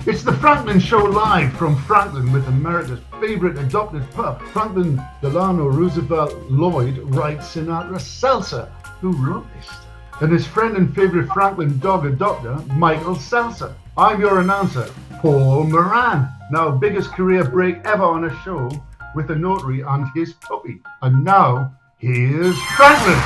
It's the Franklin Show live from Franklin with America's favorite adopted pup. Franklin Delano Roosevelt Lloyd writes Sinatra Seltzer, who wrote this stuff, and his friend and favorite Franklin dog adopter, Michael Seltzer. I'm your announcer, Paul Moran. Now, biggest career break ever on a show with a notary and his puppy. And now, here's Franklin.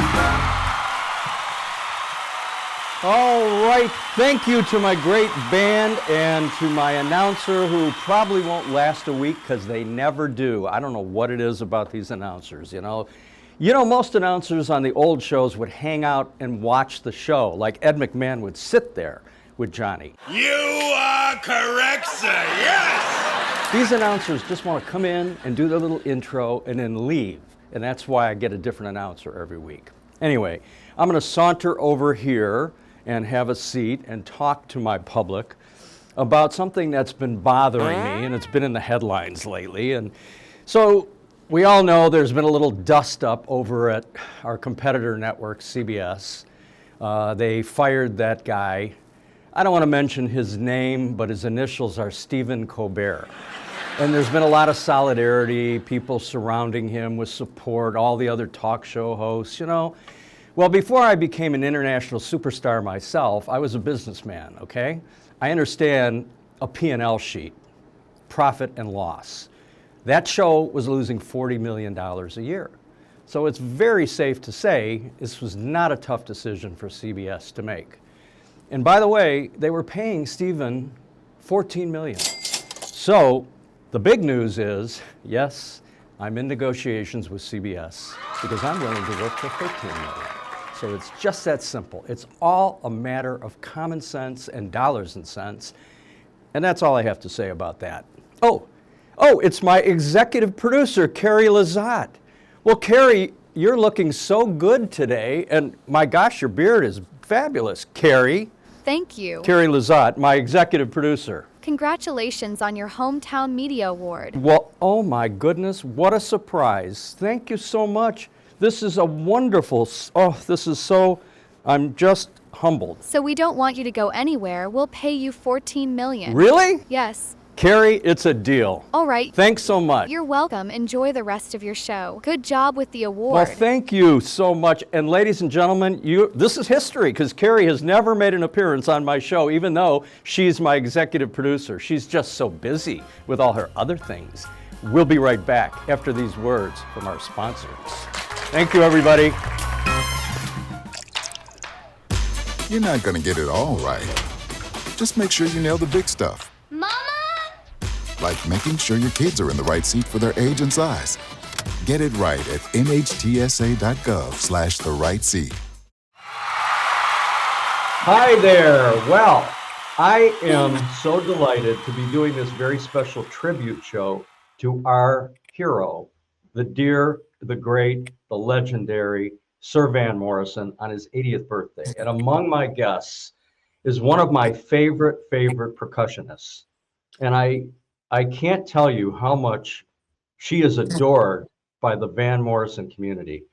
All right, thank you to my great band and to my announcer who probably won't last a week because they never do. I don't know what it is about these announcers, you know. Most announcers on the old shows would hang out and watch the show, like Ed McMahon would sit there with Johnny. You are correct, sir, yes! These announcers just want to come in and do their little intro and then leave, and that's why I get a different announcer every week. Anyway, I'm going to saunter over here and have a seat and talk to my public about something that's been bothering me, and it's been in the headlines lately. And so we all know there's been a little dust up over at our competitor network, CBS. They fired that guy. I don't want to mention his name, but his initials are Stephen Colbert. And there's been a lot of solidarity, people surrounding him with support, all the other talk show hosts, Well, before I became an international superstar myself, I was a businessman, okay? I understand a P&L sheet, profit and loss. That show was losing $40 million a year. So it's very safe to say this was not a tough decision for CBS to make. And by the way, they were paying Stephen $14 million. So the big news is, yes, I'm in negotiations with CBS because I'm willing to work for $13 million. So it's just that simple. It's all a matter of common sense and dollars and cents. And that's all I have to say about that. Oh, it's my executive producer, Carrie Lazat. Well, Carrie, you're looking so good today. And my gosh, your beard is fabulous. Carrie. Thank you. Carrie Lazat, my executive producer. Congratulations on your Hometown Media Award. Well, oh my goodness, what a surprise. Thank you so much. This is a wonderful, I'm just humbled. So we don't want you to go anywhere. We'll pay you $14 million. Really? Yes. Carrie, it's a deal. All right. Thanks so much. You're welcome. Enjoy the rest of your show. Good job with the award. Well, thank you so much. And ladies and gentlemen, this is history because Carrie has never made an appearance on my show, even though she's my executive producer. She's just so busy with all her other things. We'll be right back after these words from our sponsors. Thank you, everybody. You're not going to get it all right. Just make sure you nail the big stuff. Mama! Like making sure your kids are in the right seat for their age and size. Get it right at nhtsa.gov/the right seat. Hi there. Well, I am so delighted to be doing this very special tribute show to our hero, the dear, the great, the legendary Sir Van Morrison on his 80th birthday. And among my guests is one of my favorite percussionists. And I can't tell you how much she is adored by the Van Morrison community.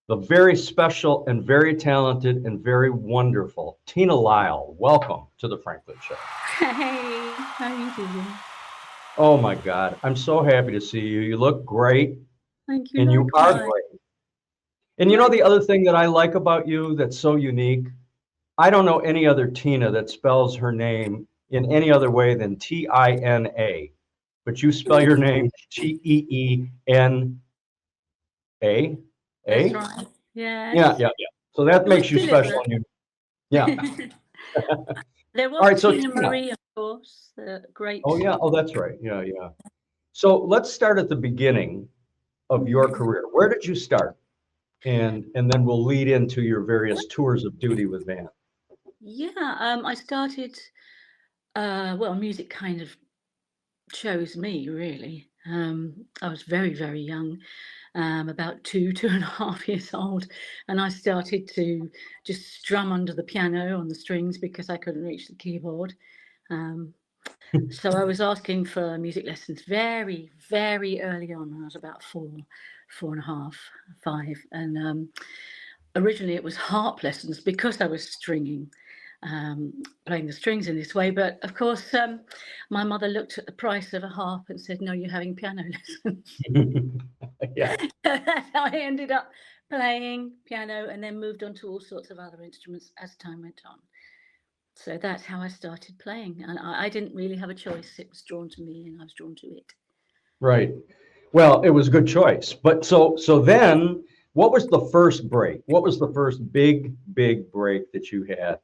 The very special and very talented and very wonderful Tina Lyle. Welcome to the Franklin Show. Hey, how are you doing? Oh my God, I'm so happy to see you. You look great. Thank you. And you are likewise. great. And you know the other thing that I like about you that's so unique? I don't know any other Tina that spells her name in any other way than Tina. But you spell your name Teena. That's right. Yeah. Yeah. So that makes you special. Yeah. There was All right, so Tina Tina. Marie, of course, the great. Oh, yeah. Oh, that's right. Yeah. So let's start at the beginning of your career. Where did you start? And then we'll lead into your various tours of duty with Van. Yeah, I started, music kind of chose me, really. I was very, very young, about 2.5 years old, and I started to just strum under the piano on the strings because I couldn't reach the keyboard. So I was asking for music lessons very, very early on when I was about 4.5, 5. And originally it was harp lessons because I was stringing. playing the strings in this way. But of course, my mother looked at the price of a harp and said, "No, you're having piano lessons." Yeah. That's how I ended up playing piano, and then moved on to all sorts of other instruments as time went on. So that's how I started playing, and I didn't really have a choice. It was drawn to me, and I was drawn to it. Right. Well, it was a good choice. But so then what was the first break? What was the first big break that you had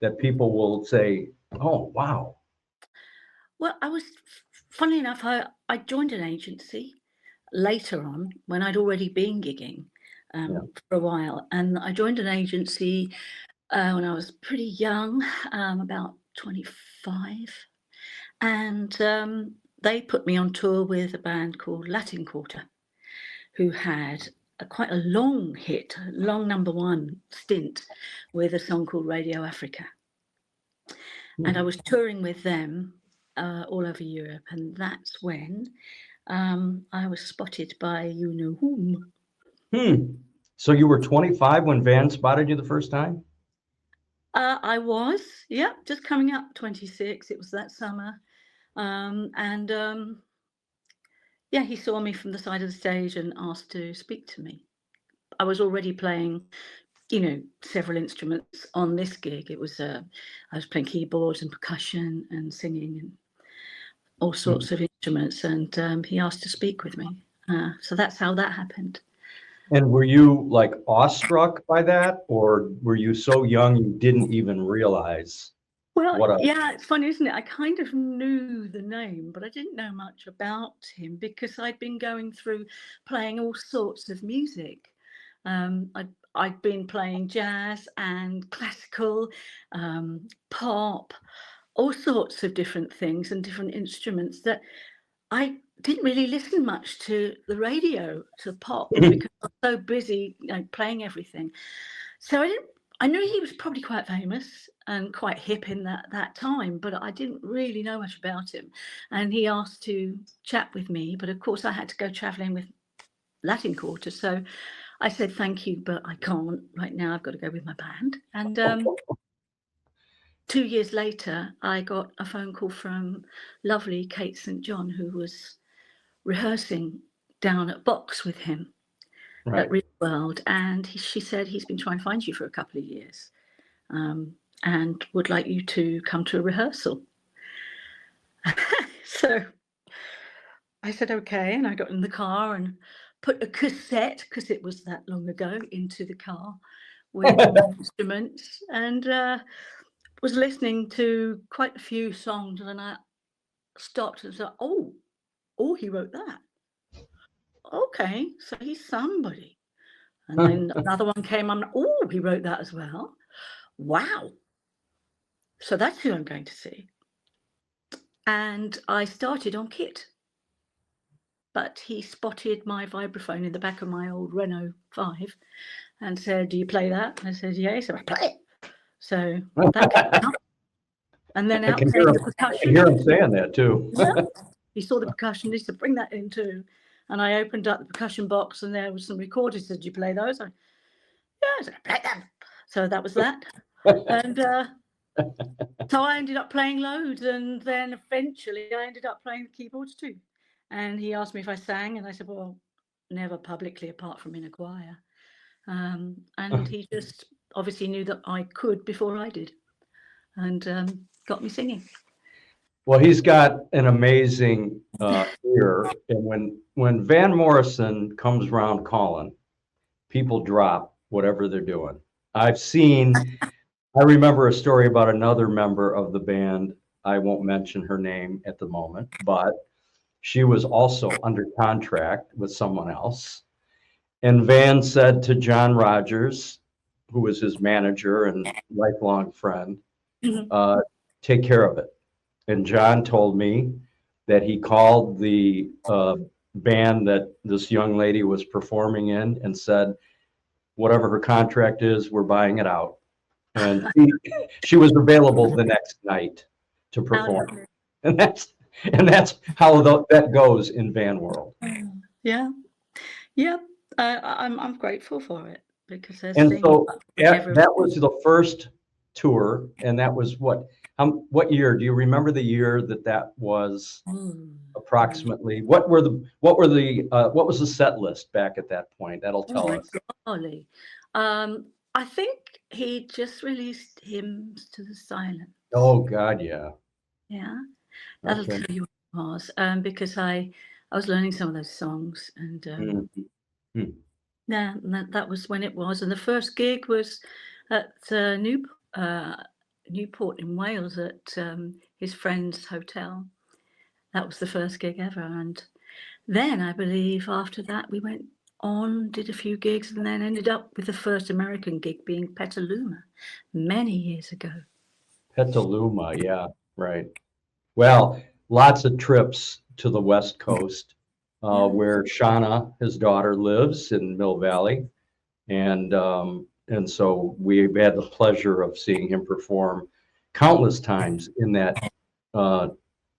that people will say, "Oh, wow." Well, funny enough, I joined an agency later on when I'd already been gigging Yeah. for a while, and I joined an agency when I was pretty young, about 25, and they put me on tour with a band called Latin Quarter, who had quite a long hit, a long #1 stint with a song called Radio Africa. And I was touring with them all over Europe, and that's when I was spotted by you know whom. So you were 25 when Van spotted you the first time? I was, yeah, just coming up 26. It was that summer. Yeah, he saw me from the side of the stage and asked to speak to me. I was already playing, several instruments on this gig. It was I was playing keyboards and percussion and singing and all sorts of instruments, and he asked to speak with me. So that's how that happened. And were you like awestruck by that, or were you so young you didn't even realize? Well, yeah, it's funny, isn't it? I kind of knew the name, but I didn't know much about him because I'd been going through playing all sorts of music. I'd been playing jazz and classical, pop, all sorts of different things and different instruments that I didn't really listen much to the radio, to pop, because I was so busy, playing everything. So I knew he was probably quite famous and quite hip in that time, but I didn't really know much about him. And he asked to chat with me, but of course I had to go traveling with Latin Quarter. So I said, thank you, but I can't right now. I've got to go with my band. And 2 years later, I got a phone call from lovely Kate St. John, who was rehearsing down at Box with him at Real World. And she said, he's been trying to find you for a couple of years and would like you to come to a rehearsal. So I said, okay. And I got in the car and put a cassette, because it was that long ago, into the car with all the instruments, and was listening to quite a few songs. And then I stopped and said, oh, he wrote that. Okay, so he's somebody. And then another one came on. Oh, he wrote that as well. Wow. So that's who I'm going to see. And I started on kit. But he spotted my vibraphone in the back of my old Renault 5 and said, do you play that? I said, yeah. He said, I play it. So that came out. And then out came the percussion. I can hear him saying that too. Yeah. He saw the percussion. He said, bring that in too. And I opened up the percussion box and there was some recorders. He said, do you play those? Yeah, I said, I play them. So that was that. And so I ended up playing loads. And then eventually I ended up playing the keyboards too. And he asked me if I sang. And I said, well, never publicly apart from in a choir. And he just obviously knew that I could before I did. And got me singing. Well, he's got an amazing ear, and when Van Morrison comes around calling, people drop whatever they're doing. I remember a story about another member of the band. I won't mention her name at the moment, but she was also under contract with someone else. And Van said to John Rogers, who was his manager and lifelong friend, take care of it. And John told me that he called the band that this young lady was performing in and said, whatever her contract is, we're buying it out. And she was available the next night to perform. And that's how that goes in Van world. Yeah. I'm grateful for it because there's and so that was the first tour, and that was what? What year? Do you remember the year that was approximately? What was the set list back at that point? That'll tell us. Golly. I think he just released Hymns to the Silence. Oh God, yeah. Yeah, that'll Okay. tell you what it was. Because I was learning some of those songs, and Mhm. yeah, and that was when it was. And the first gig was at Newport in Wales at his friend's hotel. That was the first gig ever. And then I believe after that we went on, did a few gigs, and then ended up with the first American gig being Petaluma many years ago. Petaluma, yeah, right. Well, lots of trips to the West Coast, where Shauna, his daughter, lives in Mill Valley, and so we've had the pleasure of seeing him perform countless times in that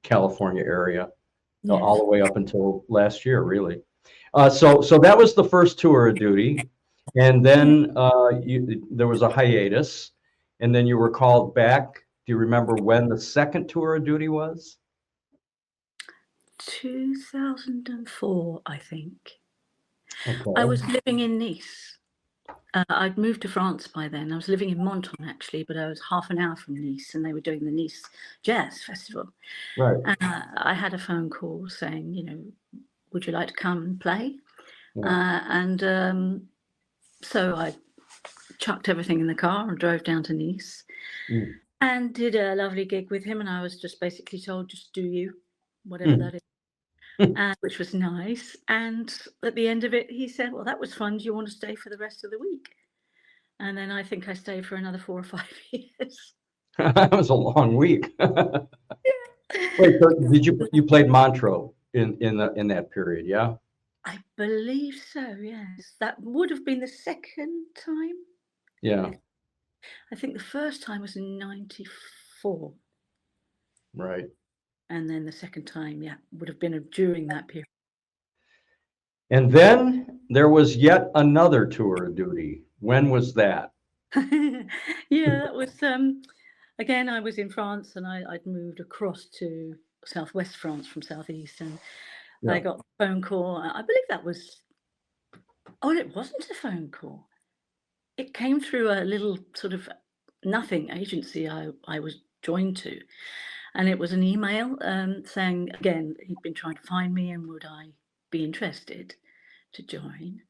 California area, all the way up until last year, really. So that was the first tour of duty, and then there was a hiatus, and then you were called back. Do you remember when the second tour of duty was? 2004, I think. Okay. I was living in Nice. I'd moved to France by then. I was living in Menton, actually, but I was half an hour from Nice, and they were doing the Nice Jazz Festival. Right. I had a phone call saying, would you like to come and play? Yeah. So I chucked everything in the car and drove down to Nice and did a lovely gig with him. And I was just basically told, just do you, whatever that is. Which was nice. And at the end of it, he said, well, that was fun. Do you want to stay for the rest of the week? And then I think I stayed for another 4 or 5 years. That was a long week. Wait, so you played Montreux in that period, yeah? I believe so, yes. That would have been the second time. Yeah. I think the first time was in 94. Right. And then the second time, would have been during that period. And then there was yet another tour of duty. When was that? That was, again, I was in France, and I'd moved across to southwest France from southeast, and I got a phone call. I believe that was, it wasn't a phone call. It came through a little sort of nothing agency I was joined to. And it was an email saying, again, he'd been trying to find me and would I be interested to join.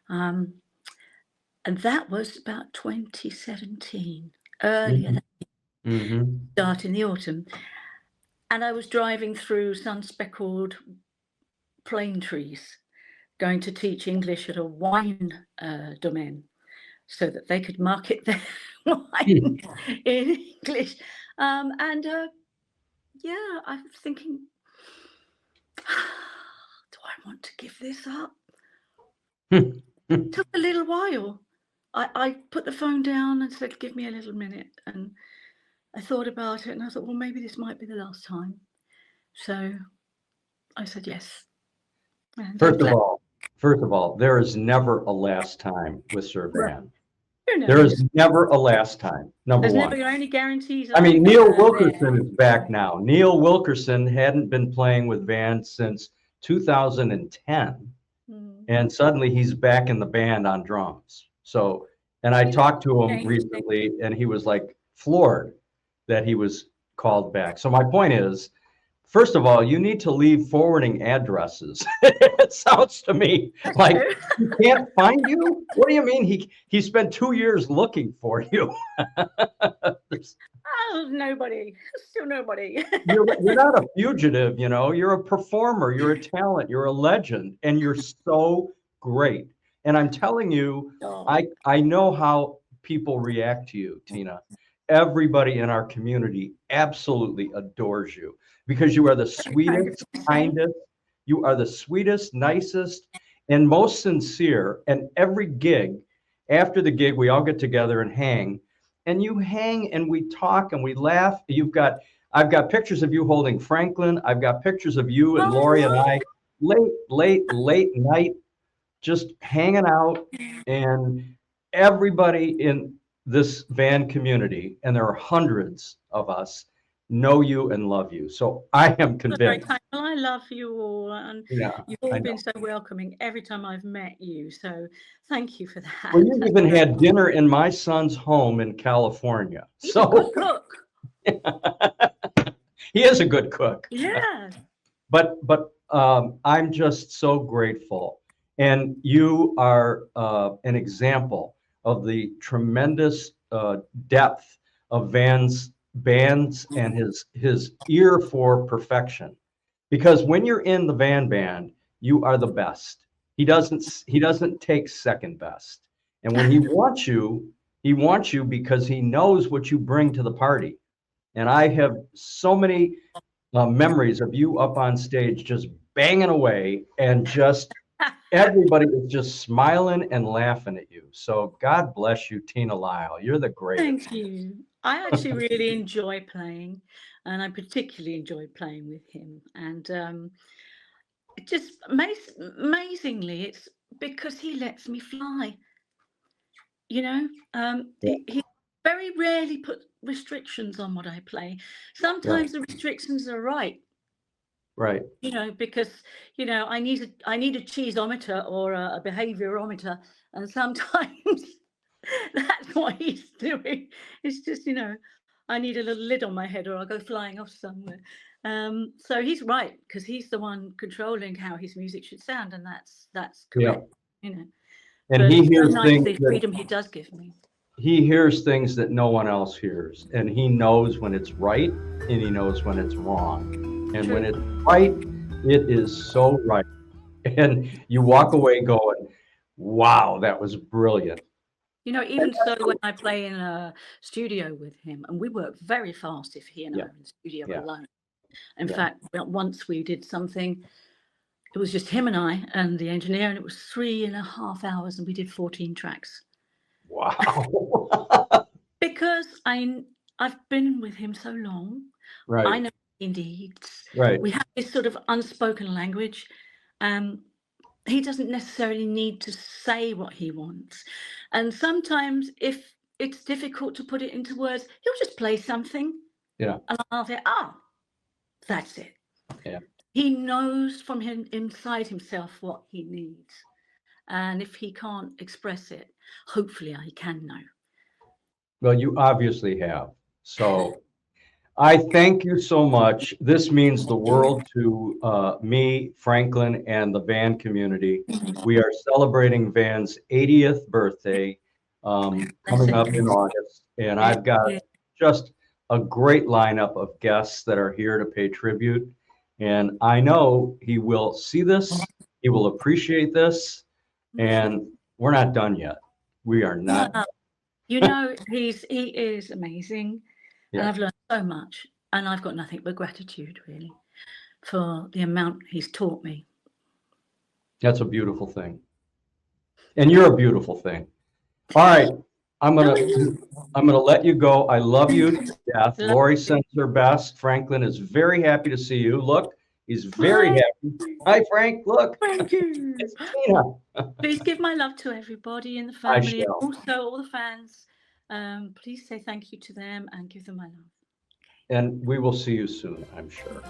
And that was about 2017, earlier, start in the autumn. And I was driving through sun-speckled plane trees, going to teach English at a wine domain so that they could market their wine in English. I was thinking, do I want to give this up? It took a little while. I put the phone down and said, give me a little minute. And I thought about it, and I thought, well, maybe this might be the last time. So I said yes. And First of all, there is never a last time with Sir Van. Right. There is never a last time. There's never any guarantees. I mean, Neil Wilkerson is back now. Neil Wilkerson hadn't been playing with Van since 2010, and suddenly he's back in the band on drums. So, and I talked to him recently, and he was like floored that he was called back. So my point is, first of all, you need to leave forwarding addresses. It sounds to me like he can't find you. What do you mean? He spent 2 years looking for you. Nobody. Still nobody. You're not a fugitive, You're a performer. You're a talent. You're a legend, and you're so great. And I'm telling you, I know how people react to you, Tina. Everybody in our community absolutely adores you, because you are the sweetest, kindest, you are the sweetest, nicest, and most sincere. And every gig, after the gig, we all get together and hang, and you hang and we talk and we laugh. I've got pictures of you holding Franklin. I've got pictures of you and Lori and I late night, just hanging out, and everybody this van community, and there are hundreds of us, know you and love you. So I am That's very convinced. kind. Well, I love you all, and Yeah, you've I all know. been so welcoming every time I've met you. So thank you for that. Well, you even had dinner in my son's home in California. He's a good So cook. he is a good cook. Yeah. But I'm just so grateful. And you are an example of the tremendous depth of Van's bands and his ear for perfection. Because when you're in the Van band, you are the best. He doesn't take second best. And when he wants you because he knows what you bring to the party. And I have so many memories of you up on stage just banging away, and just everybody is just smiling and laughing at you. So God bless you, Tina Lyle. You're the greatest. Thank you. I actually really enjoy playing, and I particularly enjoy playing with him. And it just amazingly, it's because he lets me fly. You know, he very rarely put restrictions on what I play. Sometimes the restrictions are right. Right. You know, because I need a cheeseometer or a behaviorometer, and sometimes that's what he's doing. It's just I need a little lid on my head, or I'll go flying off somewhere. So he's right, because he's the one controlling how his music should sound, and that's correct. You know, And but he it's so hears nice things the that freedom he does give me. he hears things that no one else hears, and he knows when it's right and he knows when it's wrong. And when it's right, it is so right. And you walk away going, wow, that was brilliant. Even so, when I play in a studio with him, and we work very fast if he and I are in the studio alone. In fact, once we did something, it was just him and I and the engineer, and it was 3.5 hours, and we did 14 tracks. Wow. Because I've been with him so long. Right. I know what he needs. Right. We have this sort of unspoken language. He doesn't necessarily need to say what he wants. And sometimes if it's difficult to put it into words, he'll just play something. Yeah. And I'll say, that's it. Yeah. He knows from him inside himself what he needs. And if he can't express it, hopefully I can know. Well, you obviously have. So I thank you so much. This means the world to me, Franklin, and the Van community. We are celebrating Van's 80th birthday coming up in August. And I've got just a great lineup of guests that are here to pay tribute. And I know he will see this, he will appreciate this, and we're not done yet. We are not. He is amazing. Yeah. And I've learned so much. And I've got nothing but gratitude, really, for the amount he's taught me. That's a beautiful thing. And you're a beautiful thing. All right. I'm gonna let you go. I love you to death. Lori sends her best. Franklin is very happy to see you. Look, he's very happy. Hi, Frank. Look. Thank you. It's Tina. Please give my love to everybody in the family, and also all the fans. Please say thank you to them and give them my love. And we will see you soon, I'm sure.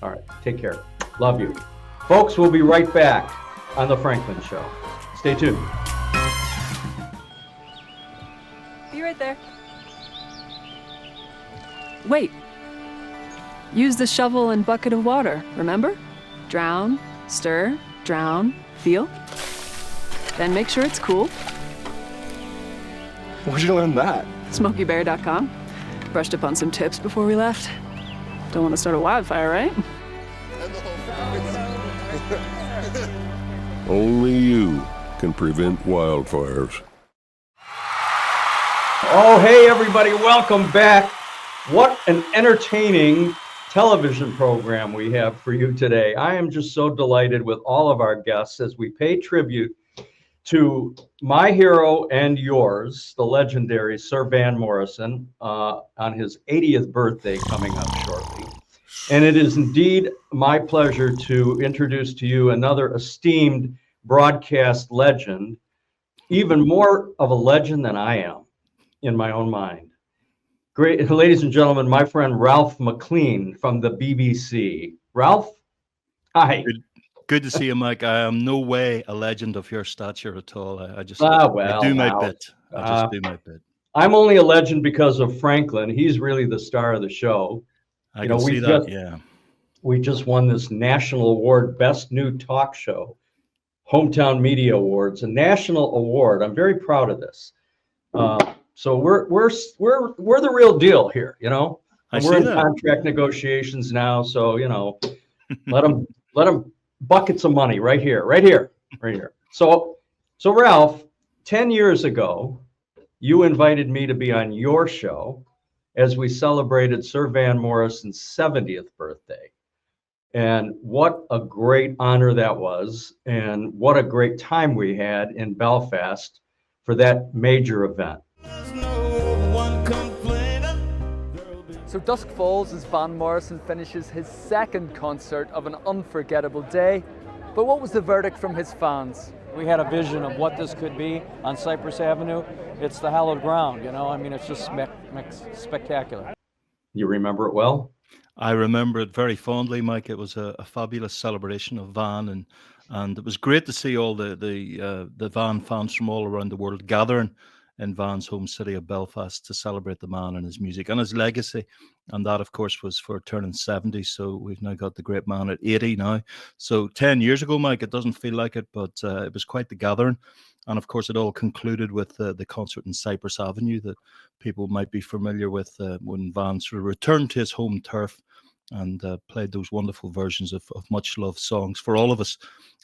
All right. Take care. Love you. Folks, we'll be right back on The Franklin Show. Stay tuned. Be right there. Wait. Use the shovel and bucket of water, remember? Drown, stir, drown, feel. Then make sure it's cool. Where'd you learn that? SmokeyBear.com. Brushed up on some tips before we left. Don't want to start a wildfire, right? Only you can prevent wildfires. Oh, hey, everybody. Welcome back. What an entertaining television program we have for you today. I am just so delighted with all of our guests as we pay tribute to my hero and yours, the legendary Sir Van Morrison, on his 80th birthday coming up shortly. And it is indeed my pleasure to introduce to you another esteemed broadcast legend, even more of a legend than I am. in my own mind. Great, ladies and gentlemen, my friend Ralph McClean from the BBC. Ralph, hi. Good to see you, Mike. I am no way a legend of your stature at all. I just Well, I do my now, bit. I just do my bit. I'm only a legend because of Franklin. He's really the star of the show. I can see that, yeah. We just won this national award, Best New Talk Show, Hometown Media Awards, a national award. I'm very proud of this. So we're the real deal here, you know. And we're in contract negotiations now, so you know, let them buckets of money right here. So Ralph, 10 years ago, you invited me to be on your show as we celebrated Sir Van Morrison's 70th birthday. And what a great honor that was, and what a great time we had in Belfast for that major event. So dusk falls as Van Morrison finishes his second concert of an unforgettable day. But what was the verdict from his fans? We had a vision of what this could be on Cypress Avenue. It's the hallowed ground, you know. I mean, it's just spectacular. You remember it well? I remember it very fondly, Mike. It was a fabulous celebration of Van, and it was great to see all the Van fans from all around the world gathering in Van's home city of Belfast to celebrate the man and his music and his legacy. And that, of course, was for turning 70. So we've now got the great man at 80 now. So 10 years ago, Mike, it doesn't feel like it, but it was quite the gathering. And of course, it all concluded with the concert in Cypress Avenue that people might be familiar with when Van sort of returned to his home turf and played those wonderful versions of much loved songs for all of us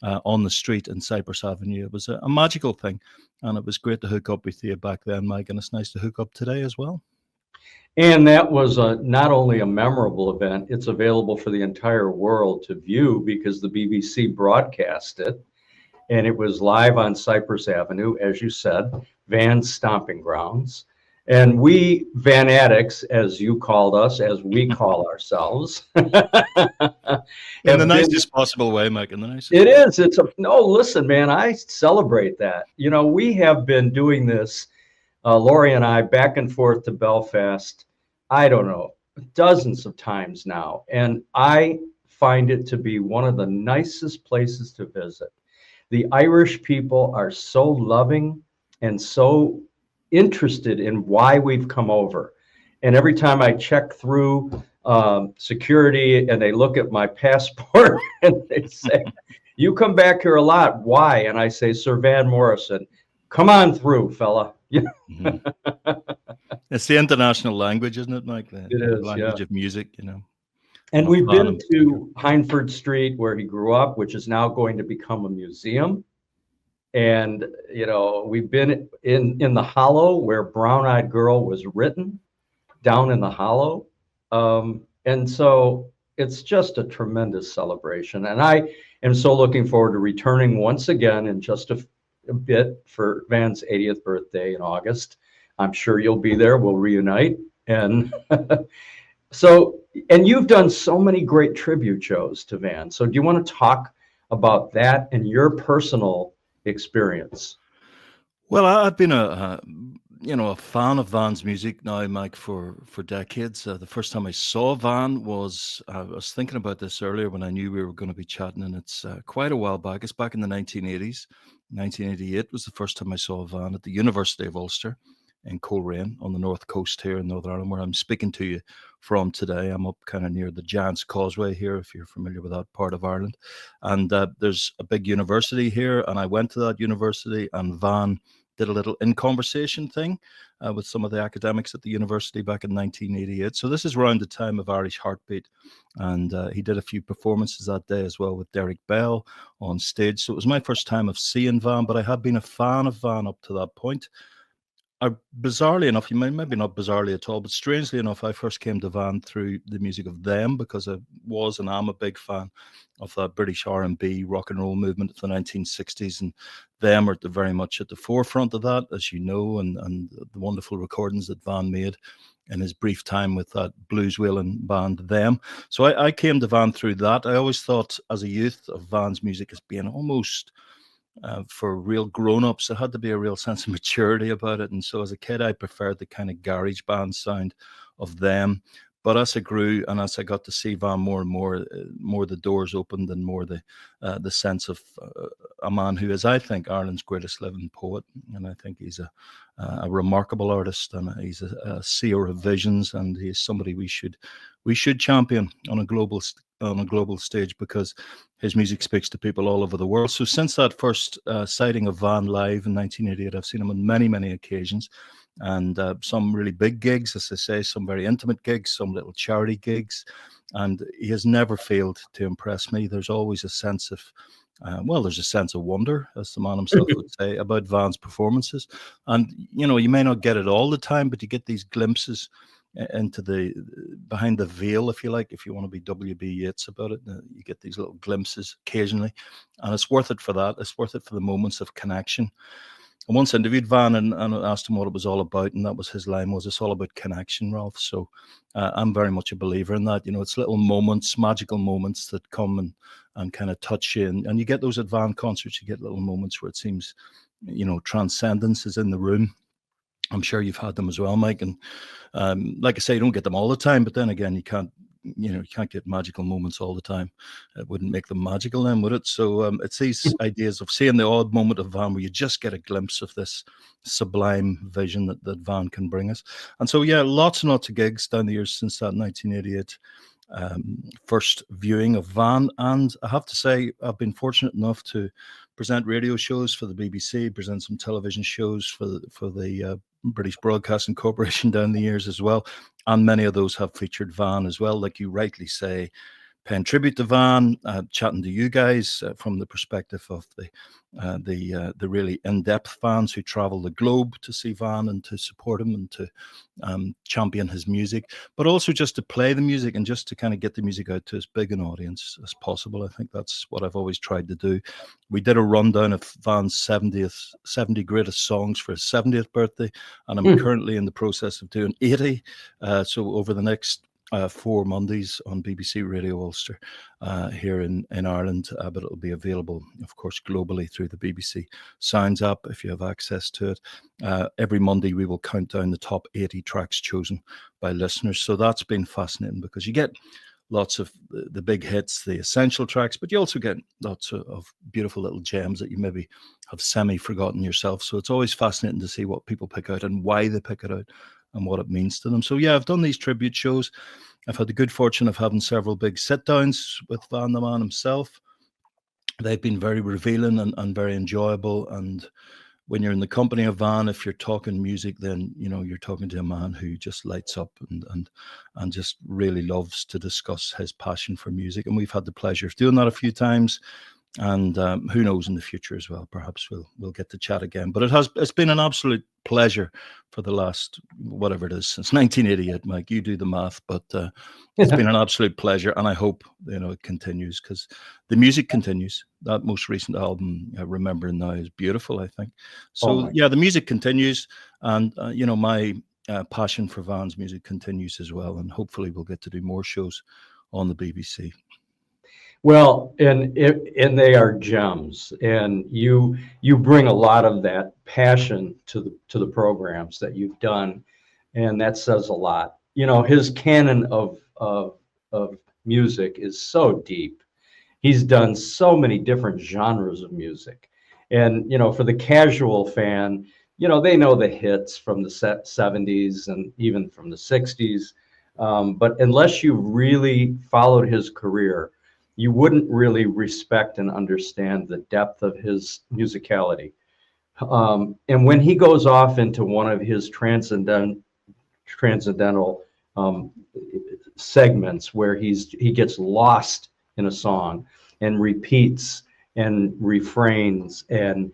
on the street in Cypress Avenue. It was a magical thing, and it was great to hook up with you back then, Mike, and it's nice to hook up today as well. And that was not only a memorable event, it's available for the entire world to view because the BBC broadcast it, and it was live on Cypress Avenue, as you said, Van's stomping grounds. And we Van Addicts, as you called us, as we call ourselves. In the nicest possible way, Mike. In the nicest way. It is. Listen, man, I celebrate that. You know, we have been doing this, Lori and I, back and forth to Belfast, I don't know, dozens of times now. And I find it to be one of the nicest places to visit. The Irish people are so loving and so interested in why we've come over. And every time I check through security and they look at my passport and they say, you come back here a lot. Why? And I say, Sir Van Morrison, come on through, fella. It's the international language, isn't it, Mike? It is, the language of music, you know. And we've been to Hindford Street where he grew up, which is now going to become a museum. And, you know, we've been in the Hollow where Brown Eyed Girl was written, down in the Hollow. And so it's just a tremendous celebration. And I am so looking forward to returning once again in just a bit for Van's 80th birthday in August. I'm sure you'll be there. We'll reunite. And and you've done so many great tribute shows to Van. So do you want to talk about that and your personal experience? Well, I've been a fan of Van's music now, Mike, for decades. The first time I saw Van was, I was thinking about this earlier when I knew we were going to be chatting, and it's quite a while back. It's back in the 1980s. 1988 was the first time I saw Van at the University of Ulster in Coleraine on the north coast here in Northern Ireland, where I'm speaking to you from today. I'm up kind of near the Giant's Causeway here, if you're familiar with that part of Ireland. And there's a big university here, and I went to that university, and Van did a little in conversation thing with some of the academics at the university back in 1988. So this is around the time of Irish Heartbeat. And he did a few performances that day as well with Derek Bell on stage. So it was my first time of seeing Van, but I had been a fan of Van up to that point. Bizarrely enough, maybe not bizarrely at all, but strangely enough, I first came to Van through the music of them because I was and am a big fan of that British R&B rock and roll movement of the 1960s, and them are very much at the forefront of that, as you know, and the wonderful recordings that Van made in his brief time with that blues wailing band, Them. So I came to Van through that. I always thought as a youth of Van's music as being almost for real grown-ups. There had to be a real sense of maturity about it. And so as a kid, I preferred the kind of garage band sound of them. But as I grew and as I got to see Van more and more, more the doors opened and more the sense of a man who is, I think, Ireland's greatest living poet. And I think he's a remarkable artist, and he's a seer of visions, and he's somebody we should champion on a global stage, because his music speaks to people all over the world. So since that first sighting of Van live in 1988, I've seen him on many, many occasions. And some really big gigs, as I say, some very intimate gigs, some little charity gigs. And he has never failed to impress me. There's always a sense of, there's a sense of wonder, as the man himself would say, about Van's performances. And, you know, you may not get it all the time, but you get these glimpses into behind the veil, if you like, if you want to be W.B. Yeats about it. You get these little glimpses occasionally. And it's worth it for that. It's worth it for the moments of connection. I once interviewed Van and asked him what it was all about, and that was his line, was it's all about connection, Ralph. So I'm very much a believer in that. You know, it's little moments, magical moments that come and kind of touch you. And you get those at Van concerts, you get little moments where it seems, you know, transcendence is in the room. I'm sure you've had them as well, Mike. And like I say, you don't get them all the time, but then again, you can't get magical moments all the time. It wouldn't make them magical then, would it? So it's these ideas of seeing the odd moment of Van where you just get a glimpse of this sublime vision that Van can bring us. And so, yeah, lots and lots of gigs down the years since that 1988 first viewing of Van. And I have to say, I've been fortunate enough to present radio shows for the BBC, present some television shows for the British Broadcasting Corporation down the years as well. And many of those have featured Van as well, like you rightly say, paying tribute to Van, chatting to you guys from the perspective of the really in-depth fans who travel the globe to see Van and to support him and to champion his music, but also just to play the music and just to kind of get the music out to as big an audience as possible. I think that's what I've always tried to do. We did a rundown of Van's 70 greatest songs for his 70th birthday, and I'm currently in the process of doing 80. So over the next 4 Mondays on BBC Radio Ulster here in Ireland, but it'll be available, of course, globally through the BBC Sounds app if you have access to it. Every Monday we will count down the top 80 tracks chosen by listeners. So that's been fascinating, because you get lots of the big hits, the essential tracks, but you also get lots of beautiful little gems that you maybe have semi-forgotten yourself. So it's always fascinating to see what people pick out and why they pick it out and what it means to them. So yeah, I've done these tribute shows. I've had the good fortune of having several big sit-downs with Van the man himself. They've been very revealing and very enjoyable. And when you're in the company of Van, if you're talking music, then you know you're talking to a man who just lights up and just really loves to discuss his passion for music. And we've had the pleasure of doing that a few times. And who knows, in the future as well, perhaps we'll get to chat again. But it's been an absolute pleasure for the last, whatever it is, since 1988, Mike. You do the math, but it's been an absolute pleasure, and I hope it continues, because the music continues. That most recent album, Remembering Now, is beautiful, I think. So the music continues, and my passion for Van's music continues as well, and hopefully we'll get to do more shows on the BBC. Well, and they are gems, and you bring a lot of that passion to the programs that you've done, and that says a lot. His canon of music is so deep. He's done so many different genres of music, and for the casual fan, they know the hits from the 70s and even from the 60s, but unless you really followed his career, you wouldn't really respect and understand the depth of his musicality. And when he goes off into one of his transcendental segments where he gets lost in a song and repeats and refrains, and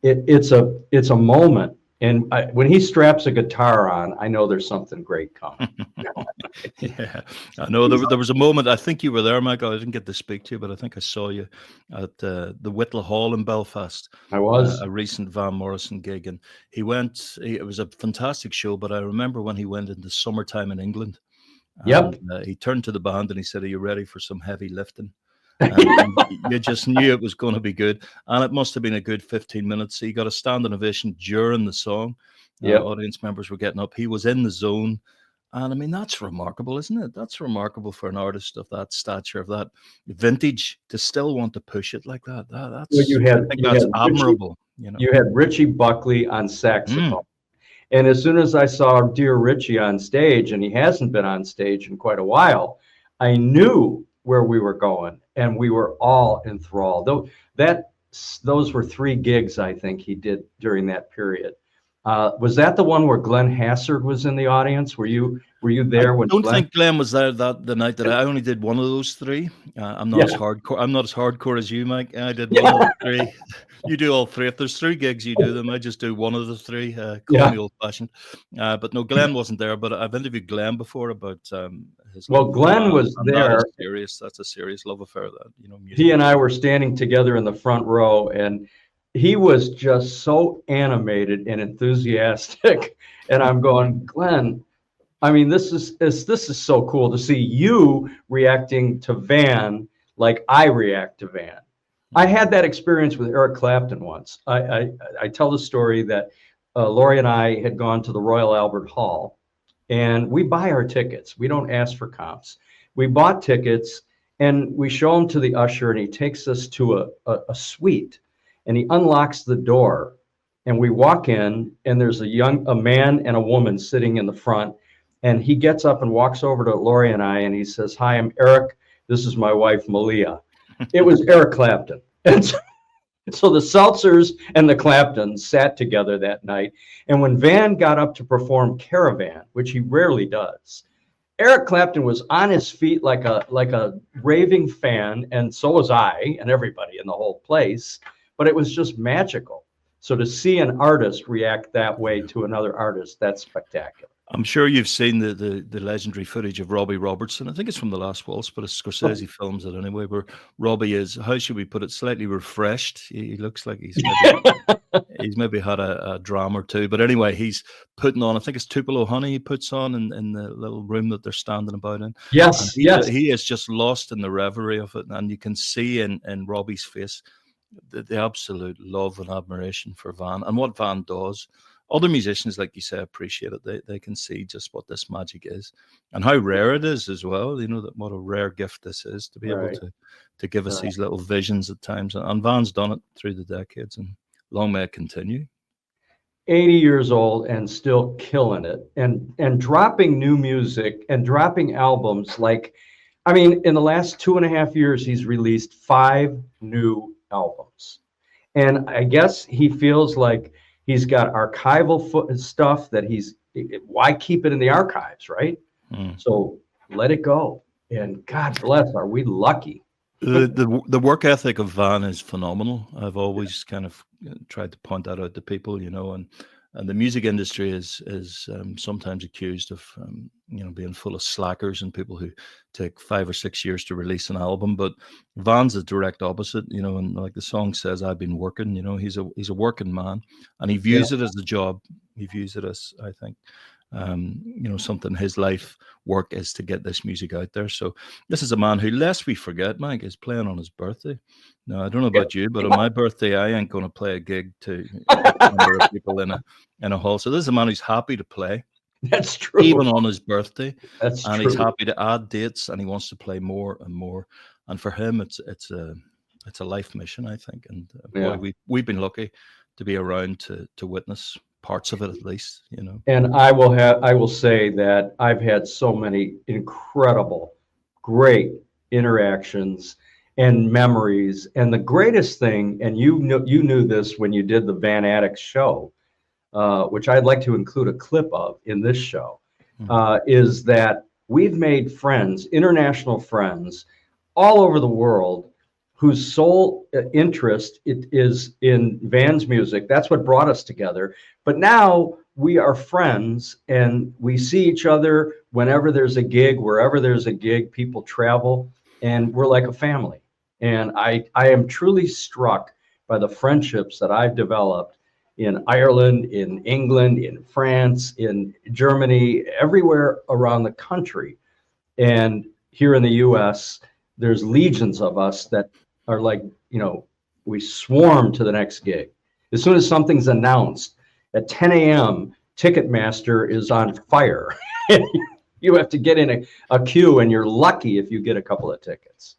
it's a moment. And when he straps a guitar on, I know there's something great coming. Yeah, I know there was a moment, I think you were there, Michael. I didn't get to speak to you, but I think I saw you at the Whittle Hall in Belfast. I was. A recent Van Morrison gig, and it was a fantastic show, but I remember when he went into summertime in England. Yep. He turned to the band and he said, "Are you ready for some heavy lifting?" And you just knew it was going to be good. And it must have been a good 15 minutes. So you got a standing ovation during the song. Audience members were getting up. He was in the zone. And I mean, that's remarkable, isn't it? That's remarkable for an artist of that stature, of that vintage, to still want to push it like that. That's, well, I think that's admirable. You had Richie Buckley on saxophone. And as soon as I saw dear Richie on stage, and he hasn't been on stage in quite a while, I knew where we were going, and we were all enthralled. Those were 3 gigs, I think, he did during that period. Was that the one where Glenn Hassard was in the audience? Were you there when? I don't think Glenn was there the night that I only did one of those 3. I'm not as hardcore. I'm not as hardcore as you, Mike. I did one of the 3. You do all 3. If there's 3 gigs, you do them. I just do one of the 3. Call me old-fashioned. But no, Glenn wasn't there. But I've interviewed Glenn before about his. Well, Glenn was there. That's a serious love affair. That he and I were standing together in the front row, and he was just so animated and enthusiastic. And I'm going, Glenn, I mean, this is so cool to see you reacting to Van like I react to Van. I had that experience with Eric Clapton once. I tell the story that Laurie and I had gone to the Royal Albert Hall, and we buy our tickets. We don't ask for comps. We bought tickets, and we show them to the usher, and he takes us to a suite. And he unlocks the door, and we walk in, and there's a man and a woman sitting in the front. And he gets up and walks over to Laurie and I, and he says, "Hi, I'm Eric. This is my wife, Malia." It was Eric Clapton. And so the Seltzers and the Claptons sat together that night. And when Van got up to perform Caravan, which he rarely does, Eric Clapton was on his feet like a raving fan, and so was I and everybody in the whole place. But it was just magical. So to see an artist react that way to another artist, that's spectacular. I'm sure you've seen the legendary footage of Robbie Robertson. I think it's from The Last Waltz, but Scorsese films it anyway, where Robbie is, how should we put it, slightly refreshed. He looks like he's maybe had a dram or 2. But anyway, he's putting on, I think it's Tupelo Honey he puts on in the little room that they're standing about in. Yes, He is just lost in the reverie of it. And you can see in Robbie's face the absolute love and admiration for Van and what Van does. Other musicians, like you say, appreciate it. They can see just what this magic is and how rare it is as well. You know, that what a rare gift this is to be able to give us these little visions at times. And Van's done it through the decades, and long may it continue. 80 years old and still killing it, and dropping new music and dropping albums. Like, I mean, in the last 2.5 years, he's released 5 new albums. And I guess he feels like he's got archival stuff that why keep it in the archives, right? So let it go. And God bless, are we lucky? The work ethic of Van is phenomenal. I've always kind of tried to point that out to people, you know, and the music industry is sometimes accused of being full of slackers and people who take 5 or 6 years to release an album. But Van's the direct opposite, you know, and like the song says, I've been working. You know, he's a working man, and he views it as a job. He views it as, I think, something his life work is to get this music out there. So this is a man who, lest we forget, Mike, is playing on his birthday. Now, I don't know about you, but on my birthday, I ain't going to play a gig to a number of people in a hall. So this is a man who's happy to play. That's true. Even on his birthday. That's and true. He's happy to add dates, and he wants to play more and more. And for him, it's a life mission, I think. And boy, we've been lucky to be around to witness parts of it, at least, you know. And I will say that I've had so many incredible, great interactions and memories. And the greatest thing, and you knew this when you did the Van Addicts show, which I'd like to include a clip of in this show, is that we've made friends, international friends, all over the world, whose sole interest is in Van's music. That's what brought us together. But now we are friends, and we see each other whenever there's a gig, wherever there's a gig. People travel, and we're like a family. And I am truly struck by the friendships that I've developed in Ireland, in England, in France, in Germany, everywhere around the country. And here in the U.S., there's legions of us that are like, we swarm to the next gig. As soon as something's announced at 10 a.m., Ticketmaster is on fire. You have to get in a queue, and you're lucky if you get a couple of tickets.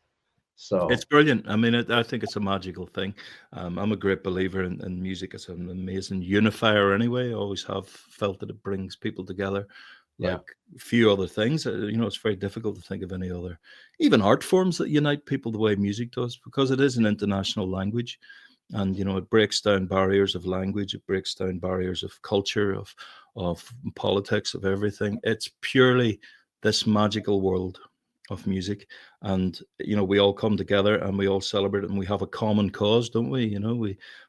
So it's brilliant. I mean, I think it's a magical thing. I'm a great believer in music as an amazing unifier anyway. I always have felt that it brings people together like few other things. It's very difficult to think of any other, even art forms that unite people the way music does, because it is an international language. And, it breaks down barriers of language. It breaks down barriers of culture, of politics, of everything. It's purely this magical world of music. And, we all come together and we all celebrate it, and we have a common cause, don't we?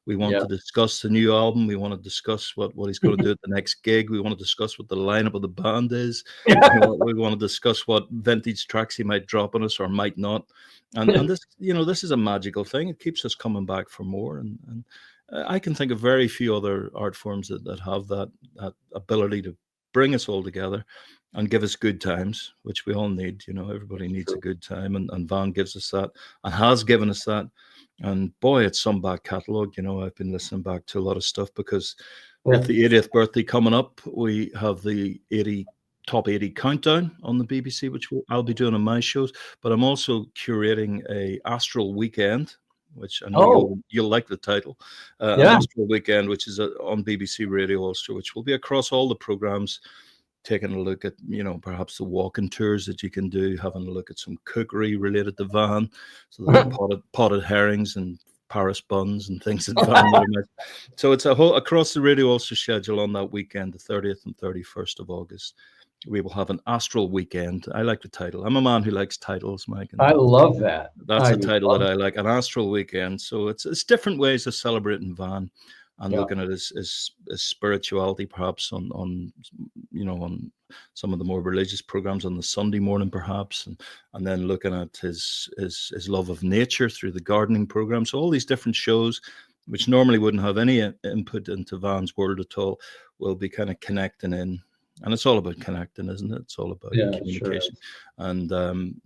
We want to discuss the new album. We want to discuss what he's going to do at the next gig. We want to discuss what the lineup of the band is. We want to discuss what vintage tracks he might drop on us or might not. And this, this is a magical thing. It keeps us coming back for more. And I can think of very few other art forms that have that ability to bring us all together and give us good times, which we all need. Everybody needs a good time, and Van gives us that and has given us that. And boy, it's some back catalogue. I've been listening back to a lot of stuff because with the 80th birthday coming up, we have the top 80 countdown on the BBC, which I'll be doing on my shows. But I'm also curating a Astral Weekend, which I know you'll like the title. An Astral Weekend, which is on BBC Radio Ulster, which will be across all the programmes, taking a look at, perhaps the walking tours that you can do, having a look at some cookery related to Van, so the potted herrings and Paris buns and things that Van. So it's a whole across the Radio Ulster schedule on that weekend, the 30th and 31st of August. We will have an Astral Weekend. I like the title. I'm a man who likes titles, Mike. And I love that. That's a title that I like, an Astral Weekend. So it's different ways of celebrating Van and looking at his spirituality, perhaps on some of the more religious programs on the Sunday morning, perhaps, and then looking at his love of nature through the gardening program. So all these different shows, which normally wouldn't have any input into Van's world at all, will be kind of connecting in. And it's all about connecting, isn't it? It's all about communication. Sure. And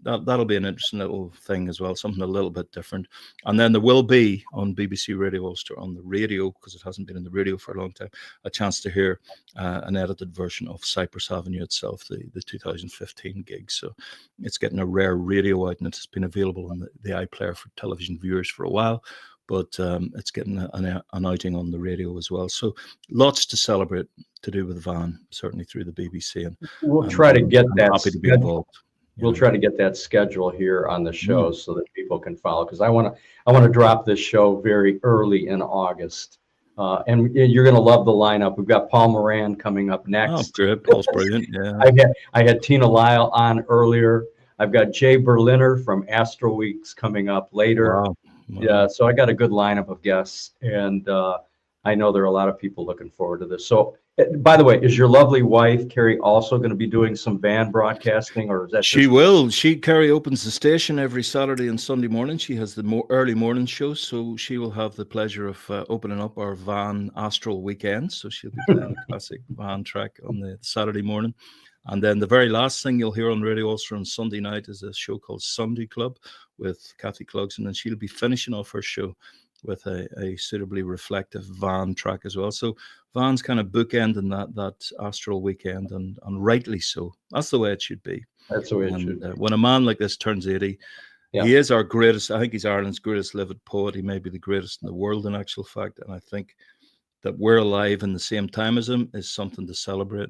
that'll be an interesting little thing as well, something a little bit different. And then there will be on BBC Radio Ulster on the radio, because it hasn't been in the radio for a long time, a chance to hear an edited version of Cypress Avenue itself, the 2015 gig. So it's getting a rare radio out, and it's been available on the iPlayer for television viewers for a while. But it's getting an outing on the radio as well. So lots to celebrate to do with Van, certainly through the BBC. And we'll try to get that. Happy to be involved. We'll try to get that schedule here on the show so that people can follow. Because I want to drop this show very early in August, and you're going to love the lineup. We've got Paul Moran coming up next. Oh, great! Paul's brilliant. Yeah. I had Tina Lyle on earlier. I've got Jay Berliner from Astro Weeks coming up later. Wow. Yeah, so I got a good lineup of guests, and I know there are a lot of people looking forward to this. So, by the way, is your lovely wife, Carrie, also going to be doing some Van broadcasting, or is that? She will. Carrie opens the station every Saturday and Sunday morning. She has the early morning show, so she will have the pleasure of opening up our Van Astral Weekend. So she'll be playing a classic Van track on the Saturday morning. And then the very last thing you'll hear on Radio Ulster on Sunday night is a show called Sunday Club with Kathy Clugson, and she'll be finishing off her show with a suitably reflective Van track as well. So Van's kind of bookending that Astral Weekend, and rightly so. That's the way it should be. That's the way it should be. When a man like this turns 80, he is our greatest. I think he's Ireland's greatest living poet. He may be the greatest in the world in actual fact. And I think that we're alive in the same time as him is something to celebrate.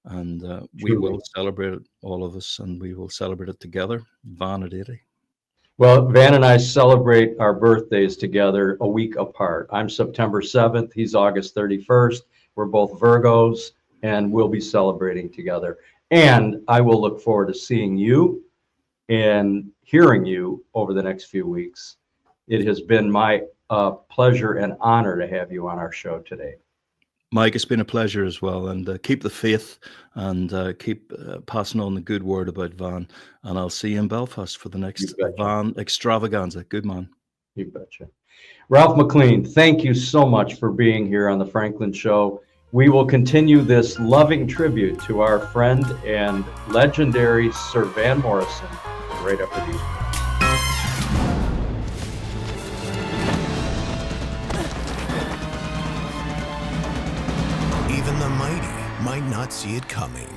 And we will celebrate it, all of us, and we will celebrate it together. Van at 80. Well, Van and I celebrate our birthdays together a week apart. I'm September 7th. He's August 31st. We're both Virgos, and we'll be celebrating together. And I will look forward to seeing you and hearing you over the next few weeks. It has been my pleasure and honor to have you on our show today. Mike, it's been a pleasure as well, and keep the faith and keep passing on the good word about Van, and I'll see you in Belfast for the next Van extravaganza. Good man. You betcha. Ralph McClean, thank you so much for being here on the Franklin Show. We will continue this loving tribute to our friend and legendary Sir Van Morrison right after these. not see it coming.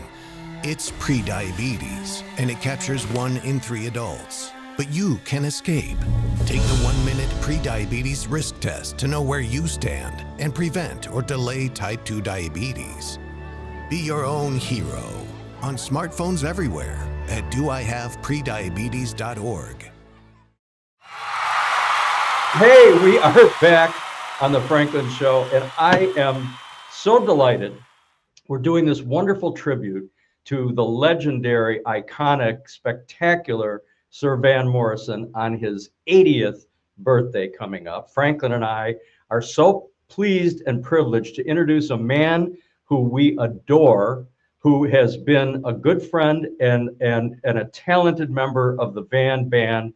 It's prediabetes, and it captures 1 in 3 adults. But you can escape. Take the 1-minute prediabetes risk test to know where you stand and prevent or delay type 2 diabetes. Be your own hero on smartphones everywhere at doihaveprediabetes.org. Hey, we are back on the Franklin Show, and I am so delighted. We're doing this wonderful tribute to the legendary, iconic, spectacular Sir Van Morrison on his 80th birthday coming up. Franklin and I are so pleased and privileged to introduce a man who we adore, who has been a good friend and a talented member of the Van Band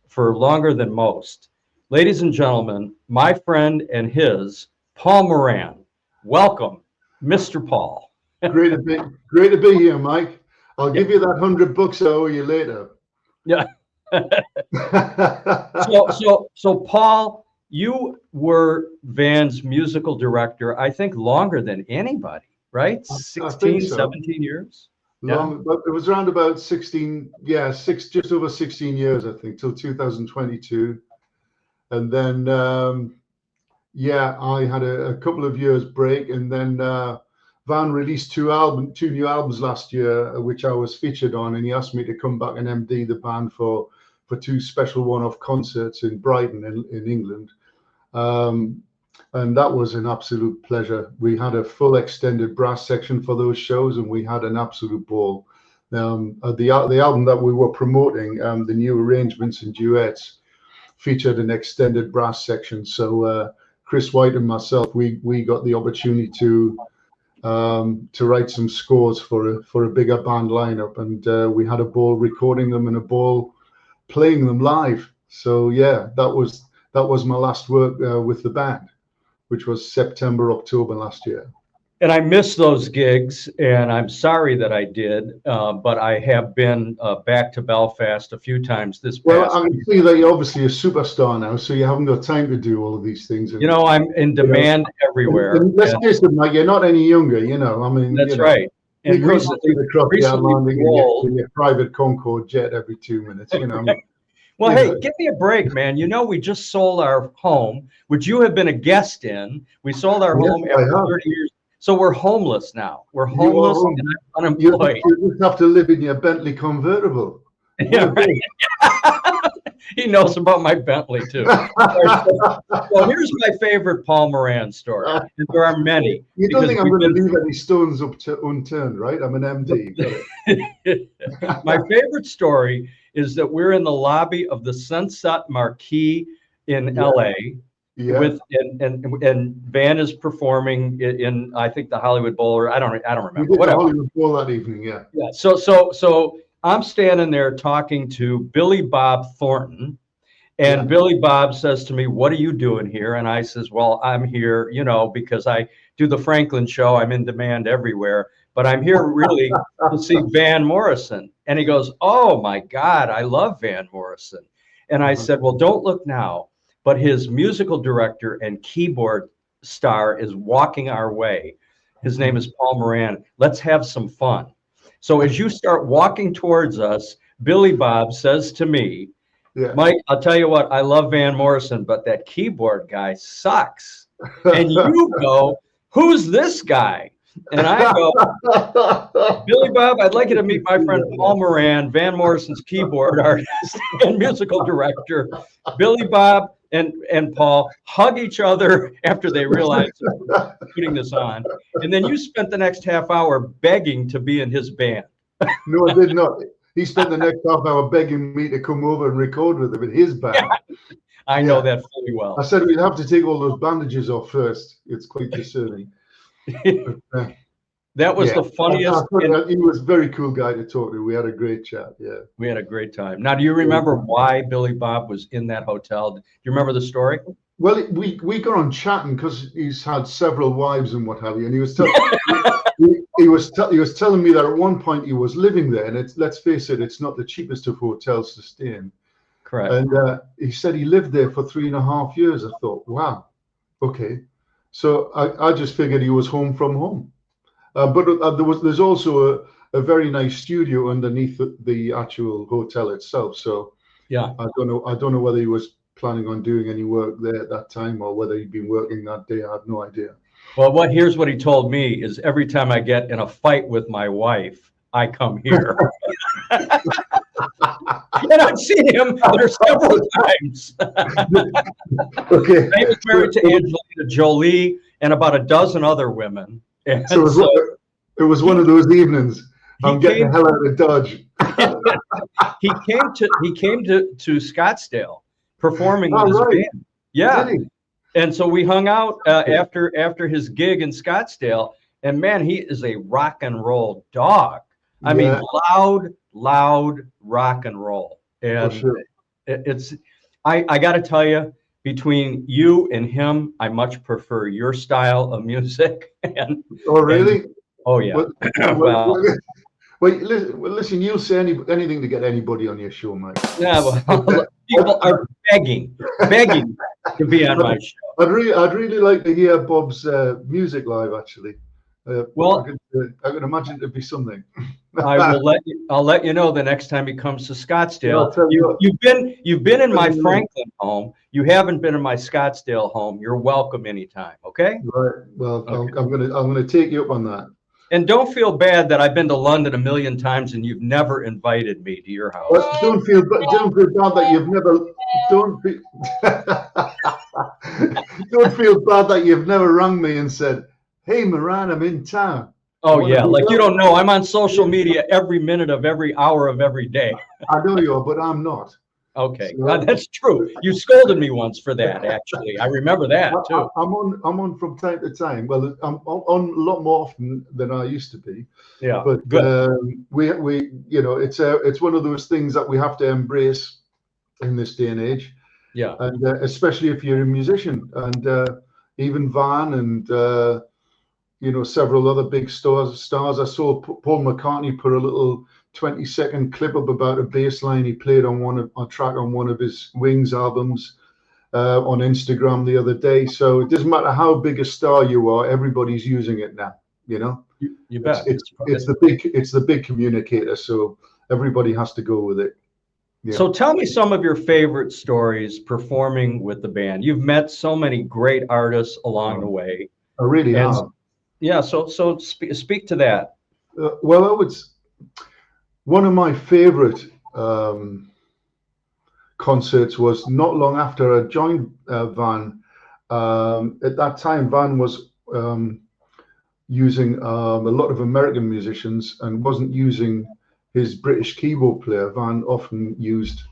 for longer than most. Ladies and gentlemen, my friend and his, Paul Moran. Welcome, Mr. Paul. Great to be here, Mike. I'll give you that $100 I owe you later. Yeah. So Paul, you were Van's musical director, I think longer than anybody, right? 16, so. 17 years? Long, but it was around about 16, just over 16 years, I think, till 2022. And then, I had a couple of years break, and then Van released two new albums last year, which I was featured on, and he asked me to come back and MD the band for 2 special one-off concerts in Brighton in England. And that was an absolute pleasure. We had a full extended brass section for those shows, and we had an absolute ball. The album that we were promoting, the new arrangements and duets, featured an extended brass section. So Chris White and myself, we got the opportunity to write some scores for a bigger band lineup, and we had a ball recording them and a ball playing them live. So that was my last work with the band, which was September, October last year. And I missed those gigs, and I'm sorry that I did, but I have been back to Belfast a few times this past. Well, I can see that you're obviously a superstar now, so you haven't got time to do all of these things. And, I'm in demand everywhere. And let's face it, Mike, you're not any younger, I mean. That's right. And you recently in your private Concorde jet every 2 minutes, Well, hey, give me a break, man. We just sold our home, which you have been a guest in. We sold our home after 30 years. So we're homeless now. We're homeless and unemployed. You just have to live in your Bentley convertible. Yeah, right. He knows about my Bentley, too. Well, here's my favorite Paul Moran story. And there are many. You don't think I'm going to leave any stones unturned, right? I'm an MD. My favorite story is that we're in the lobby of the Sunset Marquis in LA. Yeah. And Van is performing in I think the Hollywood Bowl, or I don't remember. Whatever. The Hollywood Bowl that evening, yeah. Yeah. So I'm standing there talking to Billy Bob Thornton, and Billy Bob says to me, "What are you doing here?" And I says, "Well, I'm here, because I do the Franklin Show. I'm in demand everywhere, but I'm here really to see Van Morrison." And he goes, "Oh my God, I love Van Morrison." And I said, "Well, don't look now, but his musical director and keyboard star is walking our way. His name is Paul Moran. Let's have some fun." So as you start walking towards us, Billy Bob says to me, "Mike, I'll tell you what, I love Van Morrison, but that keyboard guy sucks." And you go, "Who's this guy?" And I go, "Billy Bob, I'd like you to meet my friend Paul Moran, Van Morrison's keyboard artist and musical director." Billy Bob and Paul hug each other after they realize putting this on. And then you spent the next half hour begging to be in his band. No, I did not. He spent the next half hour begging me to come over and record with him in his band. Yeah, I know that fully well. I said we'd have to take all those bandages off first. It's quite discerning. That was the funniest. He was a very cool guy to talk to. We had a great chat. Yeah, we had a great time. Now, do you remember why Billy Bob was in that hotel? Do you remember the story? Well, we got on chatting because he's had several wives and what have you, and he was telling he was telling me that at one point he was living there, and let's face it, it's not the cheapest of hotels to stay in. Correct. And he said he lived there for 3.5 years. I thought, wow, okay. So I just figured he was home from home. But there's also a very nice studio underneath the actual hotel itself. So yeah, I don't know whether he was planning on doing any work there at that time or whether he'd been working that day. I have no idea. Well, here's what he told me is every time I get in a fight with my wife, I come here. And I've seen him there several times. Okay. He was married to Angelina Jolie and about a dozen other women. And So it was one of those evenings. I'm getting the hell out of Dodge. he came to Scottsdale performing with his band. Yeah. And so we hung out after his gig in Scottsdale. And man, he is a rock and roll dog. I mean, loud rock and roll. And it's, I got to tell you, between you and him, I much prefer your style of music. Oh, really? Oh, yeah. Well, listen, you'll say anything to get anybody on your show, Mike. Yeah, well, people are begging to be on my show. I'd really like to hear Bob's music live, actually. Well, I can imagine it'd be something. I'll let you know the next time he comes to Scottsdale. You've been in my Franklin home. You haven't been in my Scottsdale home. You're welcome anytime. Okay. Right. Well, okay. I'm gonna take you up on that. And don't feel bad that I've been to London a million times and you've never invited me to your house. Well, don't feel bad that you've never. Don't feel bad that you've never rung me and said, "Hey, Moran, I'm in town." Oh yeah, like you don't know. I'm on social media every minute of every hour of every day. I know you are, but I'm not. Okay, that's true. You scolded me once for that. Actually, I remember that too. I'm on from time to time. Well, I'm on a lot more often than I used to be. Yeah, but we it's one of those things that we have to embrace in this day and age. Yeah, and especially if you're a musician, and even Van and several other big stars. I saw Paul McCartney put a little 20-second clip up about a bass line he played on a track on one of his Wings albums on Instagram the other day. So it doesn't matter how big a star you are, everybody's using it now. You bet. It's the big communicator, so everybody has to go with it. Yeah. So tell me some of your favorite stories performing with the band. You've met so many great artists along the way. I really have. Yeah. So speak to that. One of my favorite concerts was not long after I joined Van. At that time, Van was using a lot of American musicians and wasn't using his British keyboard player. Van often used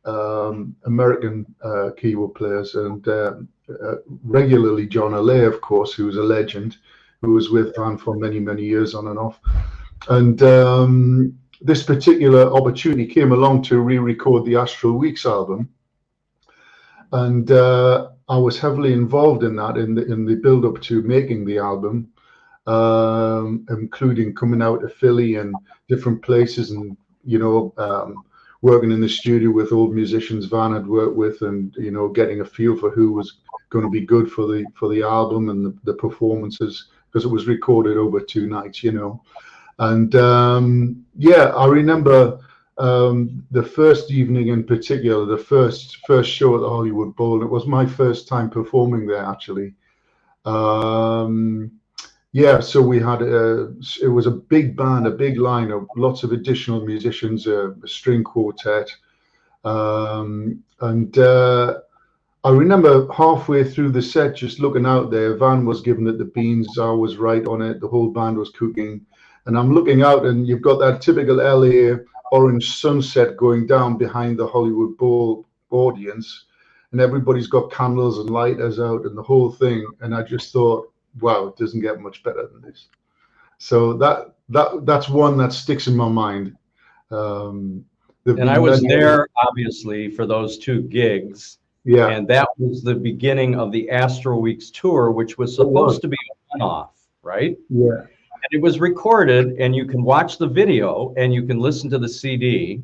American keyboard players, and regularly John Alley, of course, who was a legend, who was with Van for many, many years on and off. And this particular opportunity came along to re-record the Astral Weeks album, and I was heavily involved in that, in the build-up to making the album, including coming out to Philly and different places, and working in the studio with old musicians Van had worked with, and getting a feel for who was going to be good for the album and the performances, because it was recorded over 2 nights, And I remember the first evening in particular, the first show at the Hollywood Bowl. It was my first time performing there, actually. So we had it was a big band, a big lineup, lots of additional musicians, a string quartet, and I remember halfway through the set, just looking out there. Van was giving it the beans. I was right on it. The whole band was cooking. And I'm looking out, and you've got that typical LA orange sunset going down behind the Hollywood Bowl audience, and everybody's got candles and lighters out and the whole thing. And I just thought, wow, it doesn't get much better than this. So that's one that sticks in my mind. And I was there, obviously, for those 2 gigs. Yeah. And that was the beginning of the Astral Weeks tour, which was supposed to be a one-off, right? Yeah. And it was recorded, and you can watch the video and you can listen to the CD.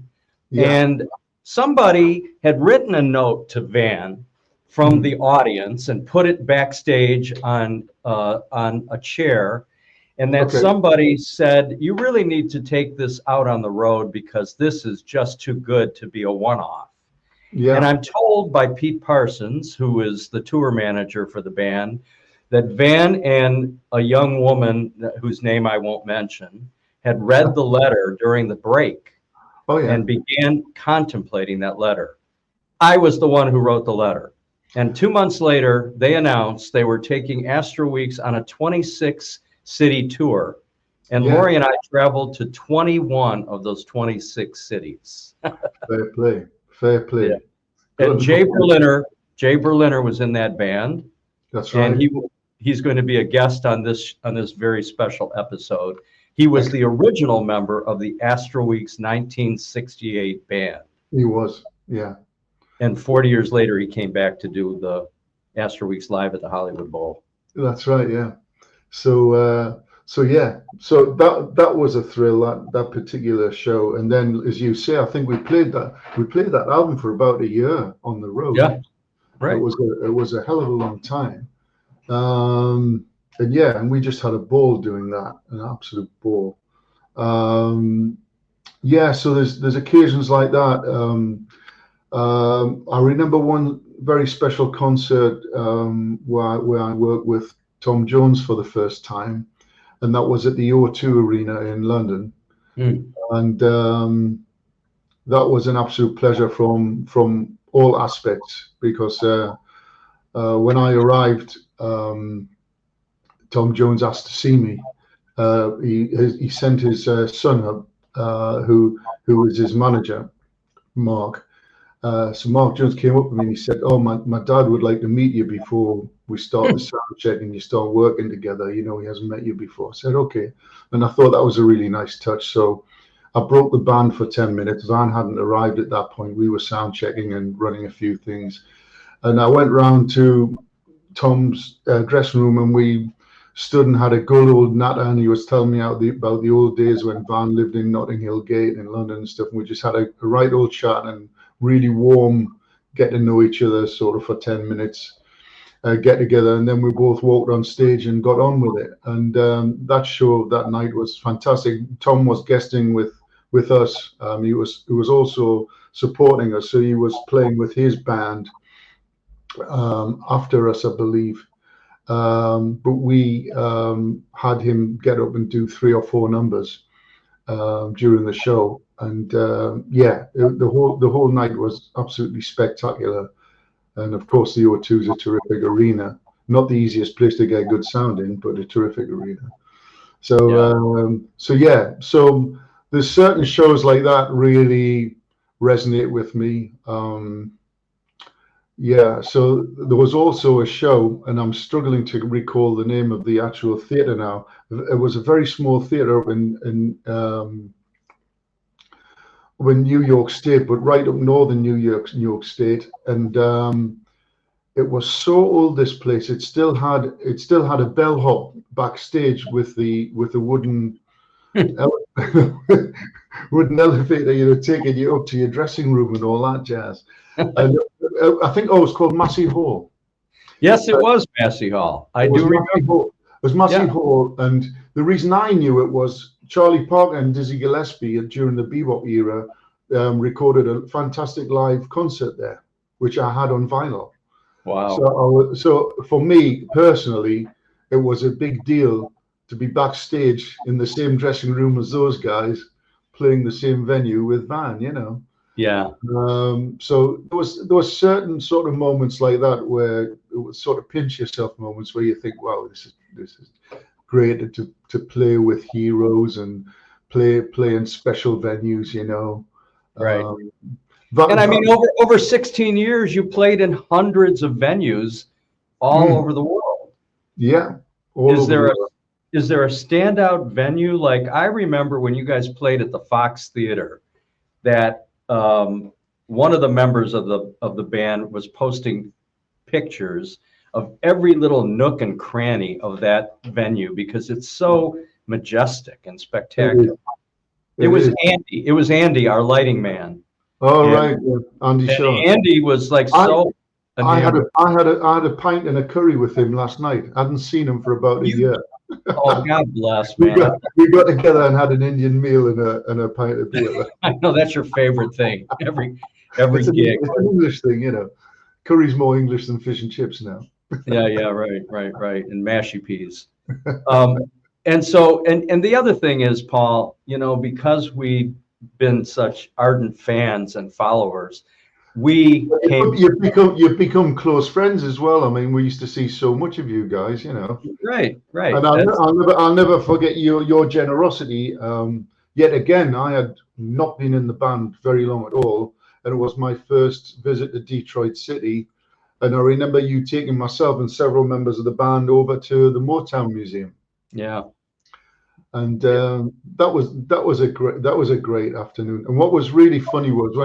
Yeah. And somebody had written a note to Van from the audience and put it backstage on a chair. And that Okay. somebody said, you really need to take this out on the road because this is just too good to be a one-off. Yeah. And I'm told by Pete Parsons, who is the tour manager for the band, that Van and a young woman whose name I won't mention had read the letter during the break and began contemplating that letter. I was the one who wrote the letter. And 2 months later, they announced they were taking Astro Weeks on a 26-city tour. And Lori and I traveled to 21 of those 26 cities. Fair play. Fair play. Yeah. And Jay Berliner was in that band. That's right. And he's going to be a guest on this very special episode. He was the original member of the Astro Weeks 1968 band. He was, yeah. And 40 years later, he came back to do the Astro Weeks live at the Hollywood Bowl. That's right, yeah. So that was a thrill, that particular show. And then, as you say, I think we played that album for about a year on the road. Yeah, right. It was a hell of a long time. And we just had a ball doing that, an absolute ball. So there's occasions like that. I remember one very special concert where I worked with Tom Jones for the first time, and that was at the O2 Arena in London. And that was an absolute pleasure from all aspects, because when I arrived, Tom Jones asked to see me. He sent his son up, who was his manager, Mark. So Mark Jones came up to me and he said, "Oh, my dad would like to meet you before we start the sound check and you start working together. You know, he hasn't met you before." I said, "Okay." And I thought that was a really nice touch. So I broke the band for 10 minutes. Van hadn't arrived at that point. We were sound checking and running a few things. And I went round to Tom's dressing room, and we stood and had a good old natter, and he was telling me about the old days when Van lived in Notting Hill Gate in London and stuff. And we just had a right old chat and really warm, get to know each other sort of for 10 minutes, get together. And then we both walked on stage and got on with it. And that show that night was fantastic. Tom was guesting with us. He was also supporting us. So he was playing with his band after us, I believe. But we had him get up and do 3 or 4 numbers during the show. And the whole night was absolutely spectacular. And of course, the O2 is a terrific arena. Not the easiest place to get good sound in, but a terrific arena. So there's certain shows like that really resonate with me. So there was also a show, and I'm struggling to recall the name of the actual theatre now. It was a very small theatre in New York State, but right up northern New York State. And it was so old, this place. It still had a bellhop backstage with the wooden wooden elevator, you know, taking you up to your dressing room and all that jazz. And I think it was called Massey Hall. Yes, it was Massey Hall. I do remember. It was Massey Hall, and the reason I knew it was Charlie Parker and Dizzy Gillespie during the bebop era recorded a fantastic live concert there, which I had on vinyl. Wow! So for me personally, it was a big deal to be backstage in the same dressing room as those guys, playing the same venue with Van. You know. Yeah. So there was certain sort of moments like that where it was sort of pinch yourself moments where you think, wow, this is great to play with heroes and play in special venues, you know. Right. And I mean, over 16 years, you played in hundreds of venues all over the world. Yeah. Is there a standout venue? Like, I remember when you guys played at the Fox Theater, that one of the members of the band was posting pictures of every little nook and cranny of that venue because it's so majestic and spectacular. It was Andy, our lighting man. Oh, right, yeah. Andy Shaw. Andy was like so. I had a pint and a curry with him last night. I hadn't seen him for about a year. Oh, God bless, We man. got together and had an Indian meal and a pint of beer. I know that's your favorite thing. Every It's gig. an English thing, you know. Curry's more English than fish and chips now. Yeah, right. And mashy peas. And so, and the other thing is, Paul, you know, because we've been such ardent fans and followers, we came. You've become close friends as well. I mean, we used to see so much of you guys, you know. Right. And I'll never forget your generosity. Yet again, I had not been in the band very long at all, and it was my first visit to Detroit City. And I remember you taking myself and several members of the band over to the Motown Museum. Yeah. And that was a great afternoon. And what was really funny was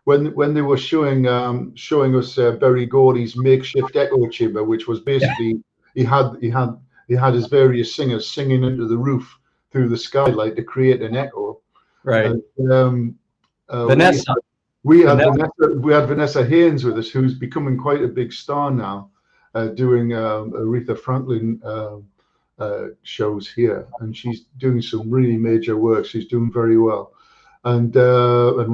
when they were showing us Berry Gordy's makeshift echo chamber, which was basically he had his various singers singing into the roof through the skylight to create an echo. Right. And, Vanessa. We had Vanessa Haynes with us, who's becoming quite a big star now, doing Aretha Franklin shows here, and she's doing some really major work. She's doing very well, and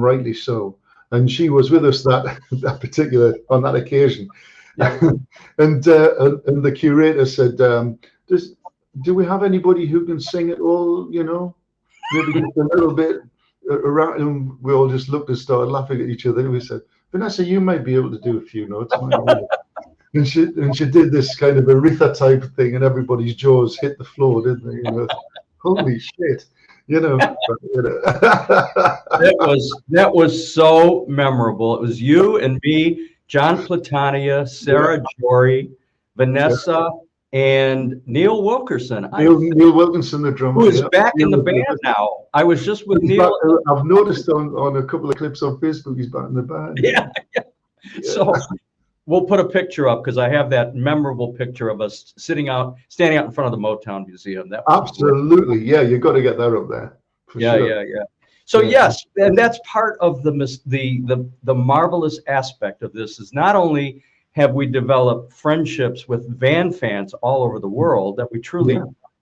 rightly so. And she was with us on that occasion. Yeah. and the curator said, "Do we have anybody who can sing at all? You know, maybe just a little bit." Around, and we all just looked and started laughing at each other. And we said, "Vanessa, you might be able to do a few notes." And she did this kind of Aretha type of thing, and everybody's jaws hit the floor, didn't they? You know, holy shit, you know. That was so memorable. It was you and me, John Platania, Sarah Jory, Vanessa, and Neil Wilkerson. Neil Wilkerson, the drummer, who is back in the band now. I was just with Neil. I've noticed on a couple of clips on Facebook, he's back in the band. Yeah. So we'll put a picture up because I have that memorable picture of us standing out in front of the Motown Museum. That was absolutely, yeah. You've got to get that up there. Yeah. So yes, and that's part of the marvelous aspect of this is not only have we developed friendships with Van fans all over the world that we truly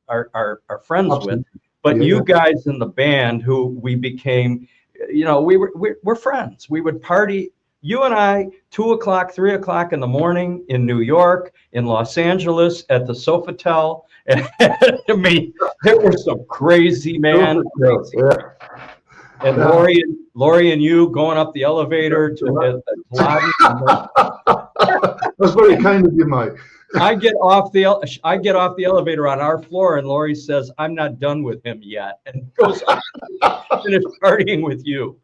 are friends with, but you guys in the band who we became, you know, we're friends. We would party, you and I, 2 o'clock, 3 o'clock in the morning in New York, in Los Angeles, at the Sofitel. I mean, there were some crazy, man. And Lori and you going up the elevator to the lobby. That's very kind of you, Mike. I get off the elevator on our floor, and Lori says, "I'm not done with him yet," and goes on to finish partying with you.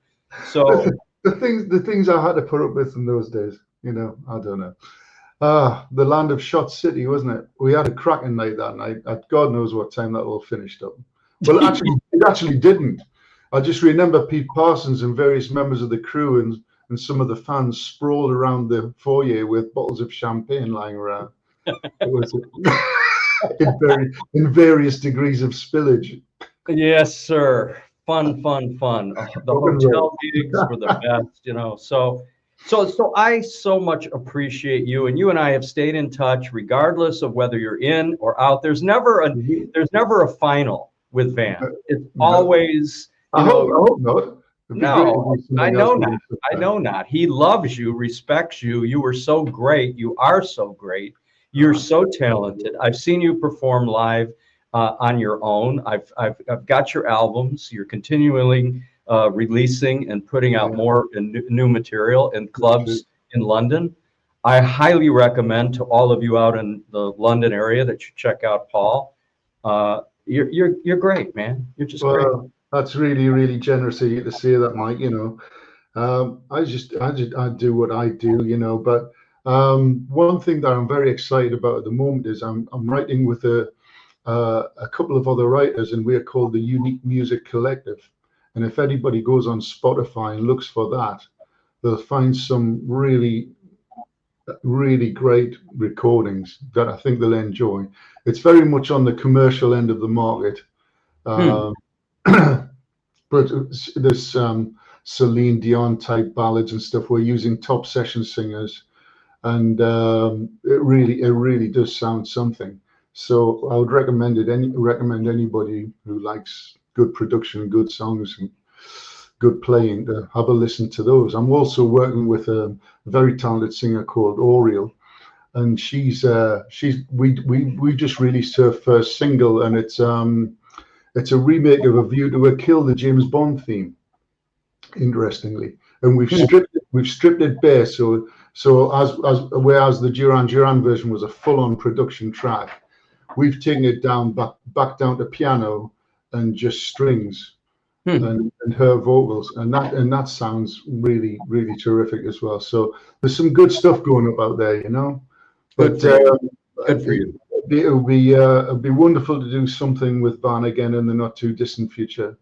So the things I had to put up with in those days, you know, I don't know. The land of Shot City, wasn't it? We had a cracking night that night. God knows what time that all finished up. Well, it actually didn't. I just remember Pete Parsons and various members of the crew and some of the fans sprawled around the foyer with bottles of champagne lying around. It was in various degrees of spillage. Yes, sir. Fun. The hotel gigs were the best, you know. So I so much appreciate you, and you and I have stayed in touch regardless of whether you're in or out. There's never a final with Van. It's always. I hope not. No, I know not. He loves you, respects you. You were so great. You are so great. You're so talented. I've seen you perform live on your own. I've got your albums. You're continually releasing and putting out more new material in clubs in London. I highly recommend to all of you out in the London area that you check out Paul. You're great, man. You're just great. That's really, really generous of you to say that, Mike. You know, I do what I do, you know. But one thing that I'm very excited about at the moment is I'm writing with a couple of other writers, and we're called the Unique Music Collective. And if anybody goes on Spotify and looks for that, they'll find some really, really great recordings that I think they'll enjoy. It's very much on the commercial end of the market. But there's Celine Dion type ballads and stuff. We're using top session singers, and it really does sound something. So I would recommend anybody who likes good production, good songs, and good playing to have a listen to those. I'm also working with a very talented singer called Oriel, and we just released her first single, and it's a remake of A View to a Kill, the James Bond theme, interestingly, and we've stripped it bare. So as whereas the Duran Duran version was a full-on production track, we've taken it down back down to piano and just strings and her vocals, and that sounds really really terrific as well. So there's some good stuff going up out there, you know. But Good for you. it'll be wonderful to do something with Van again in the not too distant future,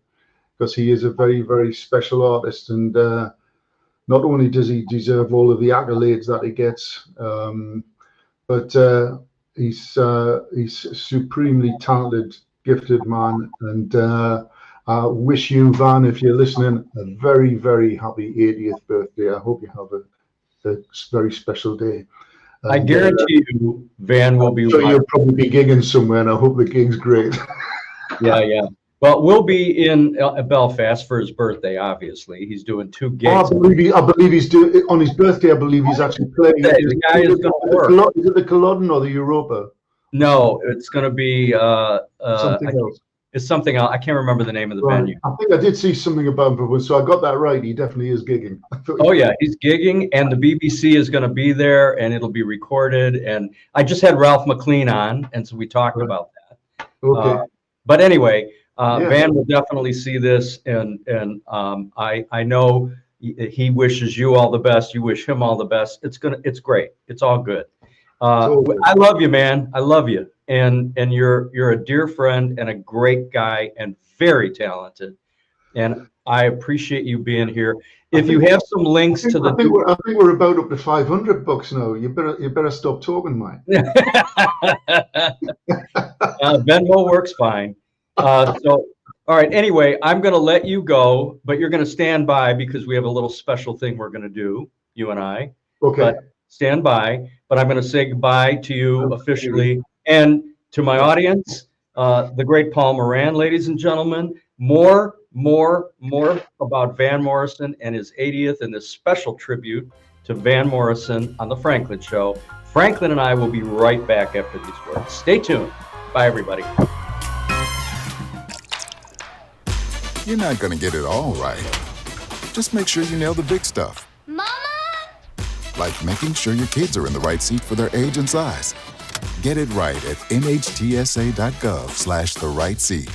because he is a very very special artist, and not only does he deserve all of the accolades that he gets, but he's a supremely talented, gifted man, and I wish you, Van, if you're listening, a very, very happy 80th birthday. I hope you have a very special day. And, I guarantee you, Van will be. So you'll probably be gigging somewhere, and I hope the gig's great. Yeah. Well, we'll be in Belfast for his birthday. Obviously, he's doing 2 gigs. I believe he's doing on his birthday. I believe he's actually playing. The guy is going to work. Is it the Culloden or the Europa? No, it's going to be Something else. It's something else. I can't remember the name of the venue. I think I did see something about him, so I got that right. He definitely is gigging. Oh yeah, he's gigging, and the BBC is going to be there, and it'll be recorded. And I just had Ralph McClean on, and so we talked about that. Okay. But anyway, Van will definitely see this, and I know he wishes you all the best. You wish him all the best. It's great. It's all good. I love you, man. I love you. And you're a dear friend and a great guy and very talented. And I appreciate you being here. If you have some links to the, I think we're about up to $500 now. You better stop talking, Mike. Venmo works fine. So all right. Anyway, I'm going to let you go, but you're going to stand by because we have a little special thing we're going to do, you and I. Okay. But stand by. But I'm going to say goodbye to you officially. And to my audience, the great Paul Moran, ladies and gentlemen, more about Van Morrison and his 80th and this special tribute to Van Morrison on The Franklin Show. Franklin and I will be right back after these words. Stay tuned. Bye, everybody. You're not going to get it all right. Just make sure you nail the big stuff. Mama! Like making sure your kids are in the right seat for their age and size. Get it right at nhtsa.gov/the-right-seat.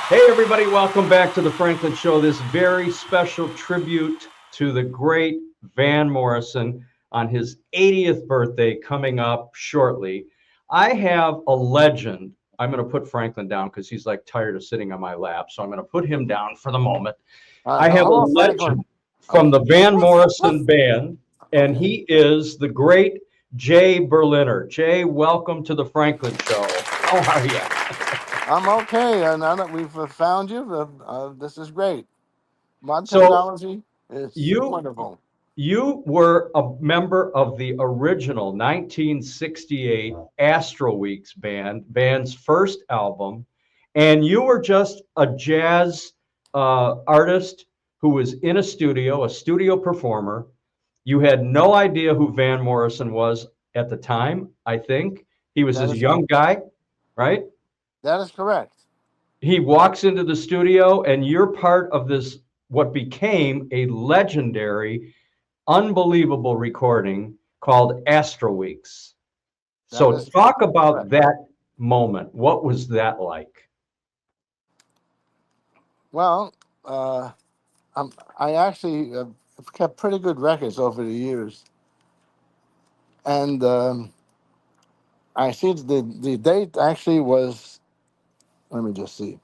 Hey, everybody, welcome back to The Franklin Show. This very special tribute to the great Van Morrison on his 80th birthday coming up shortly. I have a legend. I'm going to put Franklin down because he's like tired of sitting on my lap. So I'm going to put him down for the moment. I have a legend from the Van Morrison Band, and he is the great Jay Berliner. Jay, welcome to the Franklin Show. How are you? I'm okay. Now that we've found you, this is great. Modern technology is wonderful. You were a member of the original 1968 Astro Weeks band, Van's first album, and you were just a jazz artist who was in a studio performer. You had no idea who Van Morrison was at the time, I think. He was this young guy, right? That is correct. He walks into the studio, and you're part of this, what became a legendary, unbelievable recording called Astro Weeks. So talk about that moment. What was that like? Well, I actually kept pretty good records over the years. And I see the date actually was, let me just see,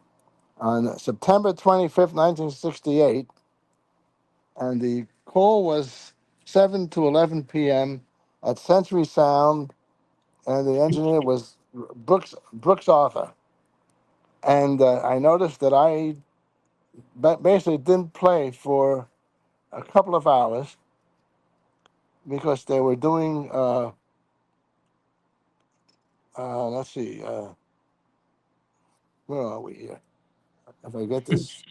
on September 25th, 1968. And the call was 7 to 11 p.m. at Century Sound, and the engineer was Brooks Arthur. And I noticed that I basically didn't play for a couple of hours because they were doing let's see. Where are we here? If I get this,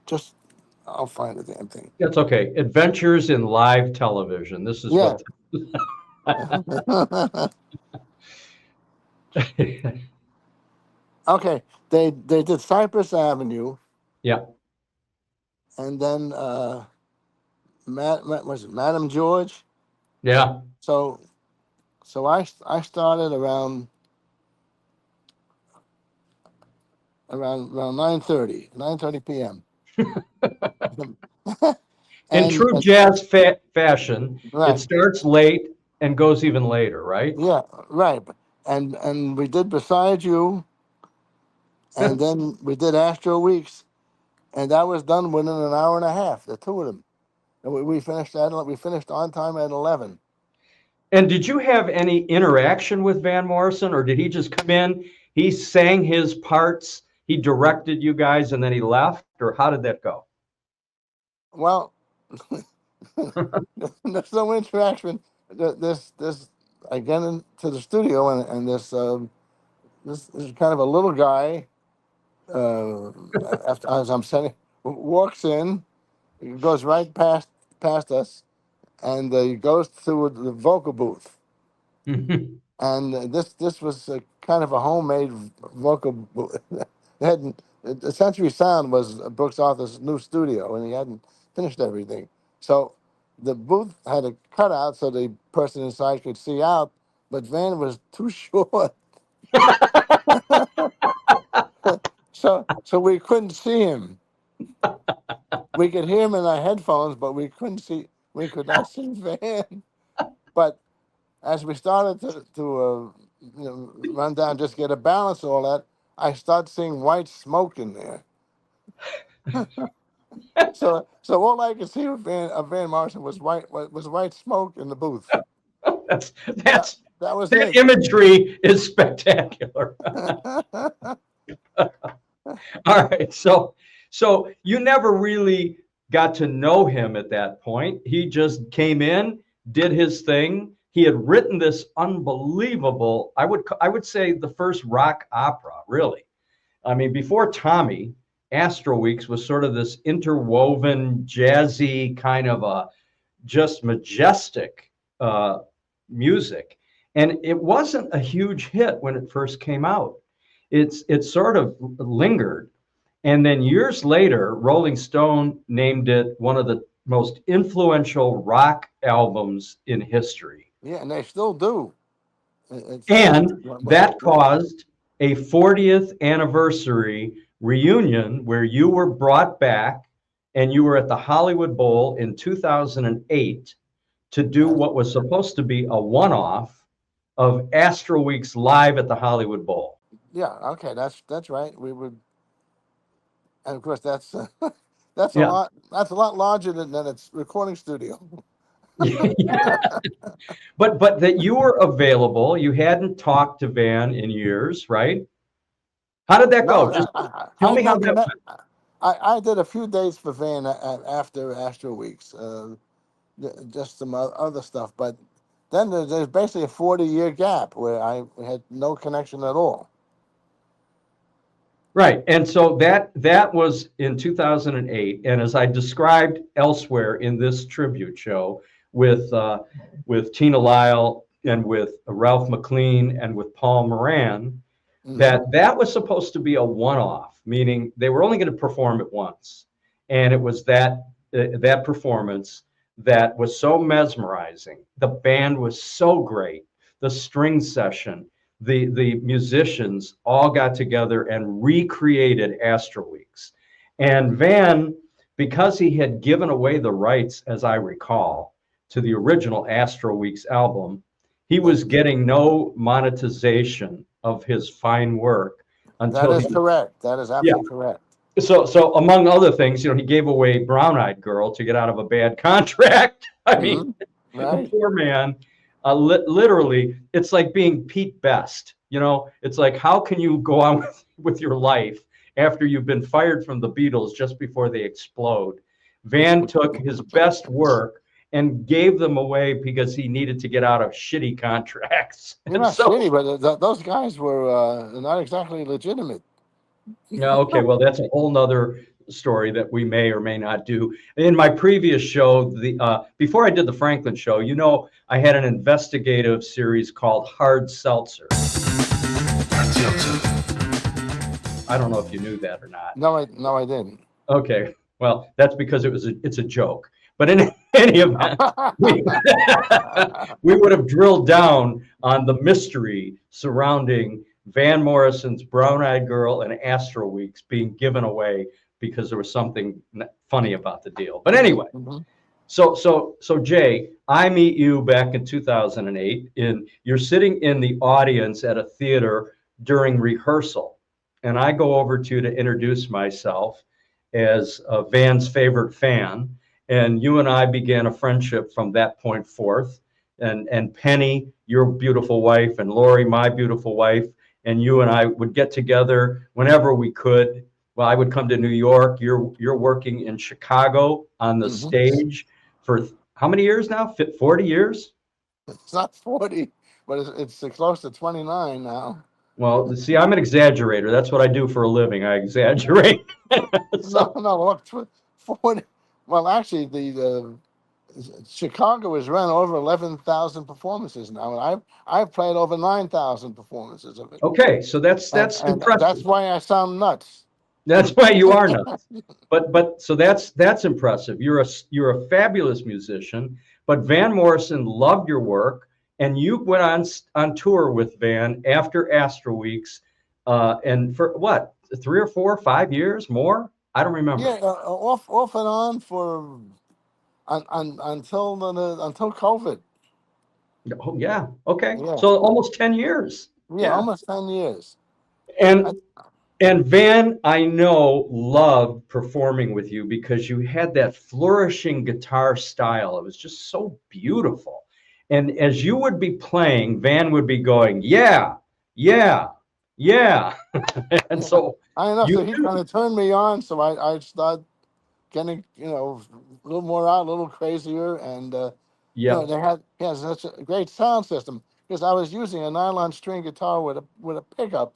just I'll find the damn thing. That's okay. Adventures in Live Television. This is Yeah. what. Okay, they did Cypress Avenue, Yeah. and then was it Madam George? Yeah. So I started around 9:30 p.m. In true jazz fashion, Right. it starts late and goes even later, right? Yeah, right. And we did Beside You, and then we did Astro Weeks, and that was done within an hour and a half, the two of them. And we finished on time at 11. And did you have any interaction with Van Morrison, or did he just come in, he sang his parts, he directed you guys, and then he left? Or how did that go? Well, there's no interaction. This I get into the studio, and this is kind of a little guy. After as I'm saying, walks in, he goes right past us, and he goes to the vocal booth. And this was kind of a homemade vocal booth. The Century Sound was Brooks Arthur's new studio, and he hadn't finished everything. So the booth had a cutout so the person inside could see out, but Van was too short. So we couldn't see him. We could hear him in our headphones, but we could not see Van. But as we started to run down, just get a balance of all that, I started seeing white smoke in there. So all I could see of Van Morrison was white smoke in the booth. That was that it. imagery is spectacular. All right, so you never really got to know him at that point. He just came in, did his thing. He had written this unbelievable, I would say the first rock opera, really. I mean, before Tommy, Astro Weeks was sort of this interwoven, jazzy kind of a just majestic music. And it wasn't a huge hit when it first came out. It sort of lingered. And then years later, Rolling Stone named it one of the most influential rock albums in history. Yeah, and they still do. And that caused a 40th anniversary reunion where you were brought back and you were at the Hollywood Bowl in 2008 to do what was supposed to be a one-off of Astro Weeks live at the Hollywood Bowl. Yeah, okay, that's right. We would, and of course that's a lot. That's a lot larger than its recording studio. But that you were available. You hadn't talked to Van in years, right? How did that go? Just tell me how that went. I did a few dates for Van after Astro Weeks, just some other stuff. But then there's basically a 40-year gap where I had no connection at all. Right, and so that was in 2008, and as I described elsewhere in this tribute show with Tina Lyle and with Ralph McClean and with Paul Moran, that was supposed to be a one-off, meaning they were only going to perform it once, and it was that performance that was so mesmerizing. The band was so great, the string session. The musicians all got together and recreated Astro Weeks. And Van, because he had given away the rights, as I recall, to the original Astro Weeks album, he was getting no monetization of his fine work until that is correct. That is absolutely correct. So among other things, he gave away Brown Eyed Girl to get out of a bad contract. I mean, right. Poor man. Literally, it's like being Pete Best. It's like, how can you go on with your life after you've been fired from the Beatles just before they explode? Van took his best work and gave them away because he needed to get out of shitty contracts. You're And not so, shitty, but those guys were not exactly legitimate. yeah, okay, well, that's a whole nother story that we may or may not do. In my previous show, before I did the Franklin show, I had an investigative series called Hard Seltzer. I don't know if you knew that or not. No, I didn't. Okay, well, that's because it's a joke. But in any event, we would have drilled down on the mystery surrounding Van Morrison's Brown Eyed Girl and Astro Weeks being given away because there was something funny about the deal. But anyway, so Jay, I meet you back in 2008, and you're sitting in the audience at a theater during rehearsal, and I go over to introduce myself as Van's favorite fan, and you and I began a friendship from that point forth. And Penny, your beautiful wife, and Lori, my beautiful wife, and you and I would get together whenever we could. Well, I would come to New York. You're working in Chicago on the stage for how many years now? 40 years? It's not 40, but it's close to 29 now. Well, see, I'm an exaggerator. That's what I do for a living. I exaggerate. No, look, 40. Well, actually, the Chicago has run over 11,000 performances now, and I've played over 9,000 performances of it. Okay, so that's and impressive. That's why I sound nuts. That's why you are nuts. But so that's impressive. You're a fabulous musician. But Van Morrison loved your work, and you went on tour with Van after Astro Weeks, and for what, 3 or 4 or 5 years more? I don't remember. Yeah, off and on for until COVID. Oh yeah. Okay. Yeah. So almost 10 years. Yeah, almost 10 years. And Van, I know, loved performing with you because you had that flourishing guitar style. It was just so beautiful. And as you would be playing, Van would be going, yeah, yeah, yeah. And so I know, so he kind of turned me on, so I started getting, a little more out, a little crazier, and he has such a great sound system, because I was using a nylon string guitar with a pickup,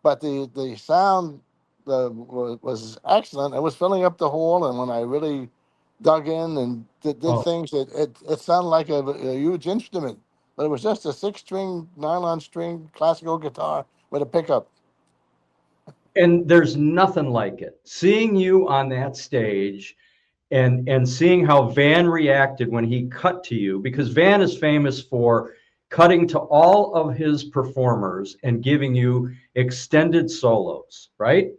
but the sound was excellent. It was filling up the hall, and when I really dug in and did things, it sounded like a huge instrument, but it was just a 6-string nylon string classical guitar with a pickup. And there's nothing like it. Seeing you on that stage and seeing how Van reacted when he cut to you, because Van is famous for cutting to all of his performers and giving you extended solos, right?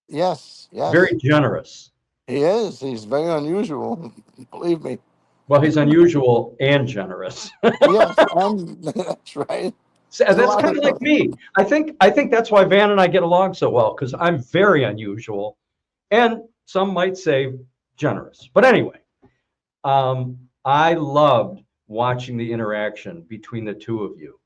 Yes. Very generous. He is. He's very unusual, believe me. Well, he's unusual and generous. Yes, that's right. So that's kind of like me. I think that's why Van and I get along so well, because I'm very unusual, and some might say generous. But anyway, I loved watching the interaction between the two of you,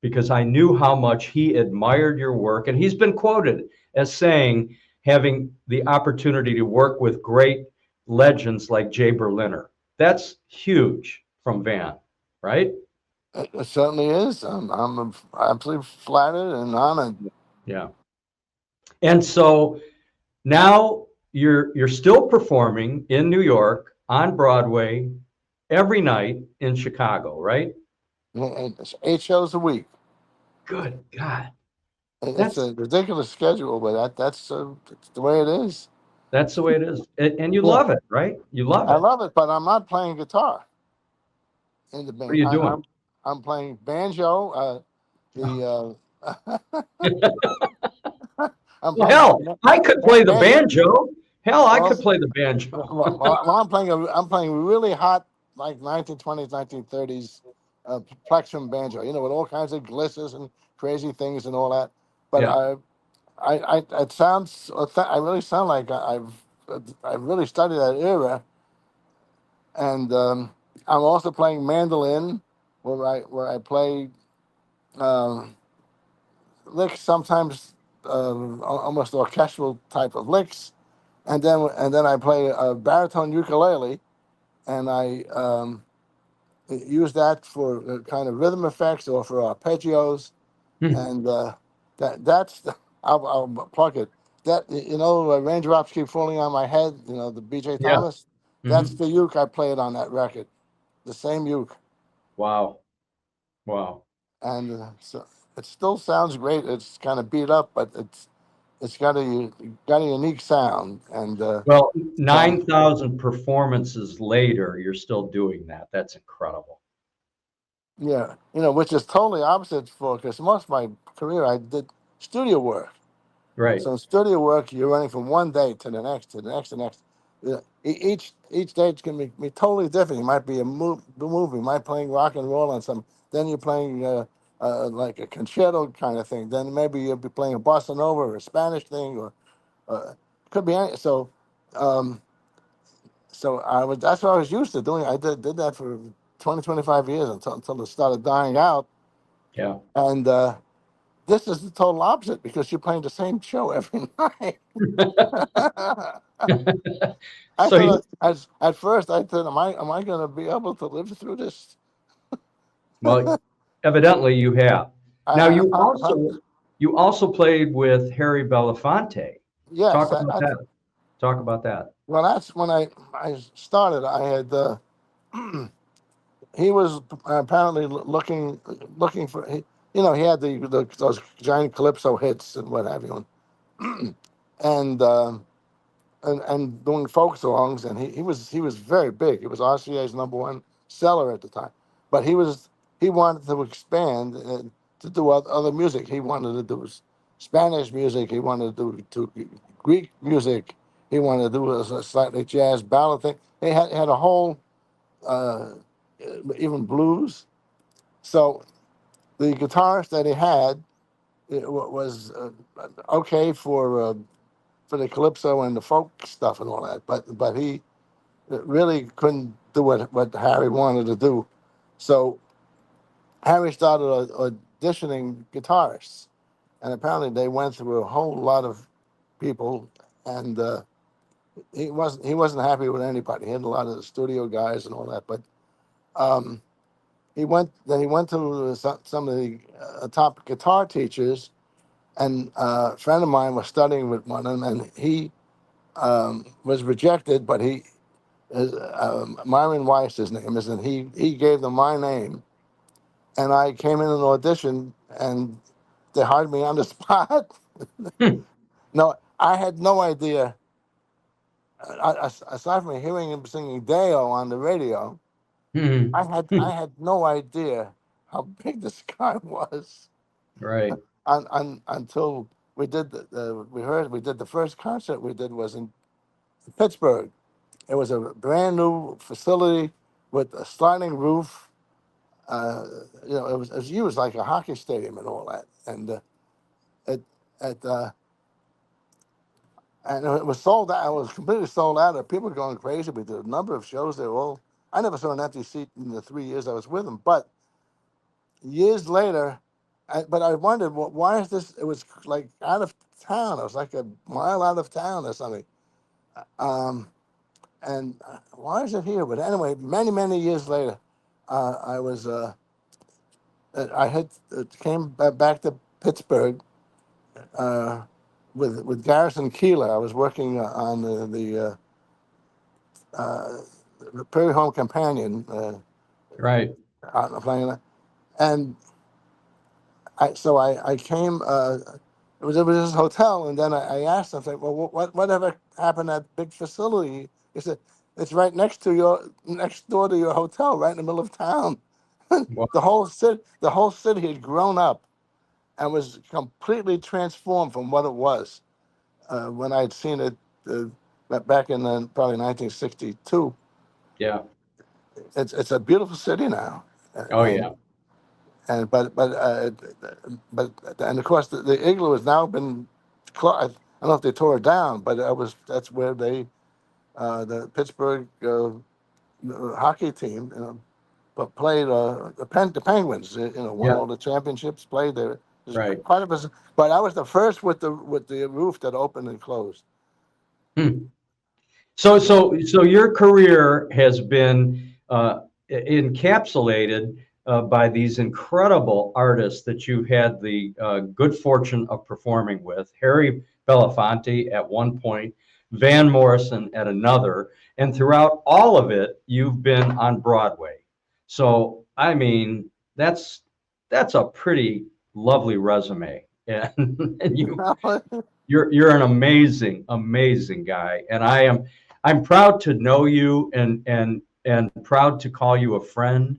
because I knew how much he admired your work, and he's been quoted as saying, having the opportunity to work with great legends like Jay Berliner. That's huge from Van, right? It certainly is. I'm absolutely flattered and honored. Yeah. And so now you're still performing in New York on Broadway every night in Chicago, right? It's 8 shows a week. Good God. It's a ridiculous schedule, but that's the way it is. That's the way it is. And you love it, right? You love it. I love it, but I'm not playing guitar in the band. What are you doing? I'm playing banjo. Well, hell, I could play the banjo. Hell, I could play the banjo. I'm playing really hot, like 1920s, 1930s plectrum banjo. With all kinds of glissers and crazy things and all that. But it sounds. I really sound like I've really studied that era. And I'm also playing mandolin, where I play licks, sometimes almost orchestral type of licks, and then I play a baritone ukulele, and I use that for kind of rhythm effects or for arpeggios, and that's I'll plug it. That raindrops keep falling on my head. The B.J. Yeah. Thomas. That's the uke I played on that record, the same uke. Wow. Wow. And so it still sounds great. It's kind of beat up, but it's got a unique sound. And Well, 9,000 performances later, you're still doing that. That's incredible. yeah, which is totally opposite for, because most of my career I did studio work. Right. So in studio work, you're running from one day to the next, to the next, to the next. Each day can be totally different. You might be a movie, you might playing rock and roll on some. Then you're playing like a concerto kind of thing. Then maybe you'll be playing a bossa nova or a Spanish thing, or could be any. So that's what I was used to doing. I did that for 20, 25 years until it started dying out. Yeah. And this is the total opposite, because you're playing the same show every night. I So thought at first I thought, am I going to be able to live through this? Well, evidently you have. Now I you also played with Harry Belafonte. Yes. Talk about that. Talk about that. Well, that's when I started. I had he was apparently looking for he had those giant calypso hits and what have you, and doing folk songs, and he was very big. He was RCA's #1 seller at the time, but he wanted to expand to do other music. He wanted to do Spanish music. He wanted to do Greek music. He wanted to do a slightly jazz ballad thing. He had a whole even blues. So the guitarist that he had was okay for the calypso and the folk stuff and all that, but he really couldn't do what Harry wanted to do. So Harry started auditioning guitarists, and apparently they went through a whole lot of people, and he wasn't happy with anybody. He had a lot of the studio guys and all that, but he went to some of the top guitar teachers, and a friend of mine was studying with one of them, and he was rejected, but Myron Weiss, his name is, and he gave them my name, and I came in an audition, and they hired me on the spot. No, I had no idea. Aside from hearing him singing Deo on the radio, I had no idea how big this guy was. Right. Until we did the first concert we did was in Pittsburgh. It was a brand new facility with a sliding roof. It was used like a hockey stadium and all that. And it was sold out. It was completely sold out. People were going crazy. We did a number of shows. I never saw an empty seat in the 3 years I was with them. But years later, but I wondered, why is this? It was like out of town. It was like a mile out of town or something. And why is it here? But anyway, many, many years later, I had came back to Pittsburgh with Garrison Keillor. I was working on the Prairie Home Companion. Right. Playing that. And I came. It was this hotel, and then I asked him, well, whatever happened at that big facility? He said, it's right next door to your hotel, right in the middle of town. Wow. The whole city had grown up and was completely transformed from what it was when I'd seen it back in probably 1962. Yeah. It's a beautiful city now. Oh yeah. But of course the igloo has now been I don't know if they tore it down, but that's where the Pittsburgh hockey team but played the Penguins, won all the championships, played there. Right. Quite a, but I was the first with the roof that opened and closed. So your career has been encapsulated by these incredible artists that you've had the good fortune of performing with. Harry Belafonte at one point, Van Morrison at another, and throughout all of it, you've been on Broadway. So, I mean, that's a pretty lovely resume, and you're an amazing guy, and I'm proud to know you and proud to call you a friend,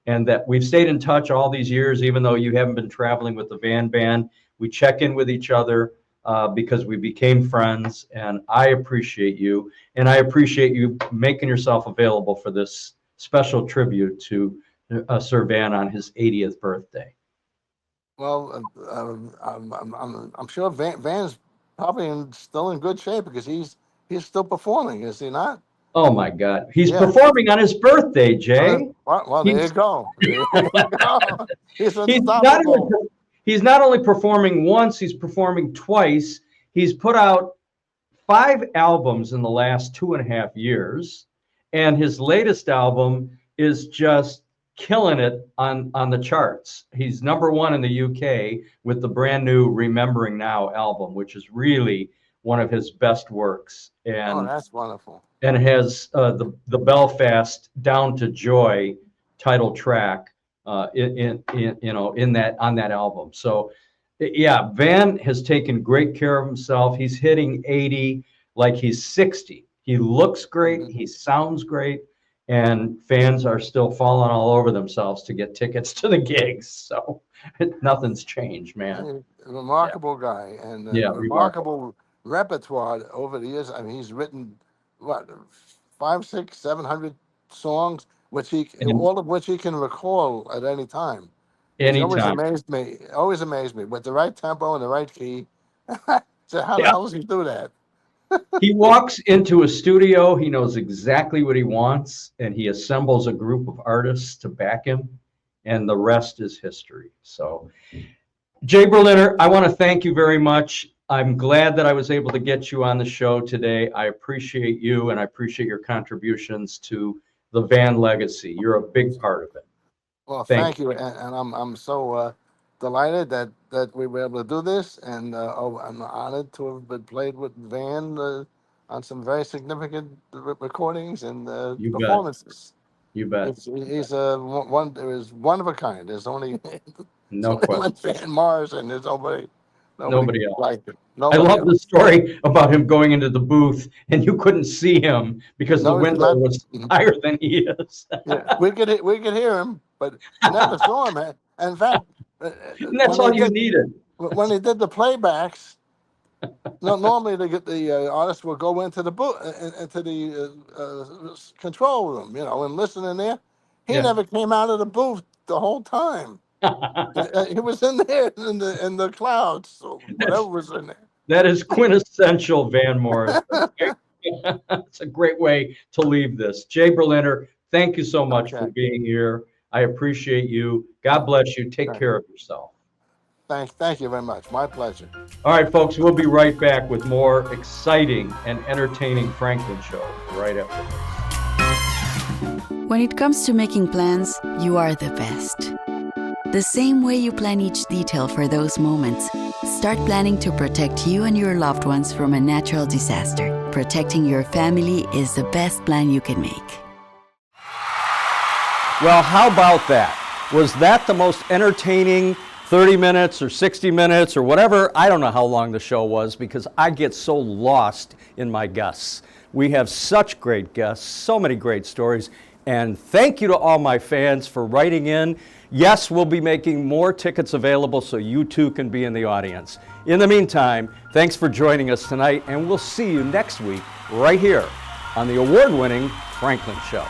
and that we've stayed in touch all these years, even though you haven't been traveling with the Van Band. We check in with each other because we became friends, and I appreciate you, and I appreciate you making yourself available for this special tribute to Sir Van on his 80th birthday. Well, I'm sure Van's probably still in good shape because he's still performing, is he not? Oh my God, he's performing on his birthday, Jay. Well, there you go. There you go. He's He's not only performing once, he's performing twice. He's put out 5 albums in the last 2.5 years, and his latest album is just killing it on the charts. He's #1 in the UK with the brand new Remembering Now album, which is really one of his best works. And that's wonderful. And has the Belfast Down to Joy title track on that album. So yeah, Van has taken great care of himself. He's hitting 80 like he's 60. He looks great, he sounds great, and fans are still falling all over themselves to get tickets to the gigs. So nothing's changed, man. Remarkable guy, and remarkable repertoire over the years. I mean, he's written what 500, 600, 700 songs, all of which he can recall at any time. Always amazed me with the right tempo and the right key. So how the hell does he do that? He walks into a studio, he knows exactly what he wants, and he assembles a group of artists to back him, and the rest is history. So, Jay Berliner, I want to thank you very much. I'm glad that I was able to get you on the show today. I appreciate you, and I appreciate your contributions to the Van legacy. You're a big part of it. Well, thank you, and I'm so delighted that we were able to do this, and I'm honored to have been played with Van on some very significant recordings and performances. You bet. He's one of a kind. There's only no question. Van Morrison. There's nobody else like it. I love the story about him going into the booth and you couldn't see him because the window was higher than he is. Yeah, we could hear him, but never saw him. In fact, that's all you needed. When they did the playbacks, normally the artist will go into the booth, into the control room, and listen in there. He never came out of the booth the whole time. He was in there in the clouds, so whatever was in there. That is quintessential Van Morrison. It's a great way to leave this. Jay Berliner, thank you so much for being here. I appreciate you. God bless you. Take care of yourself. Thank you very much. My pleasure. All right, folks, we'll be right back with more exciting and entertaining Franklin Show right after this. When it comes to making plans, you are the best. The same way you plan each detail for those moments, start planning to protect you and your loved ones from a natural disaster. Protecting your family is the best plan you can make. Well, how about that? Was that the most entertaining 30 minutes or 60 minutes or whatever? I don't know how long the show was because I get so lost in my guests. We have such great guests, so many great stories, and thank you to all my fans for writing in. Yes, we'll be making more tickets available so you too can be in the audience. In the meantime, thanks for joining us tonight, and we'll see you next week right here on the award-winning Franklin Show.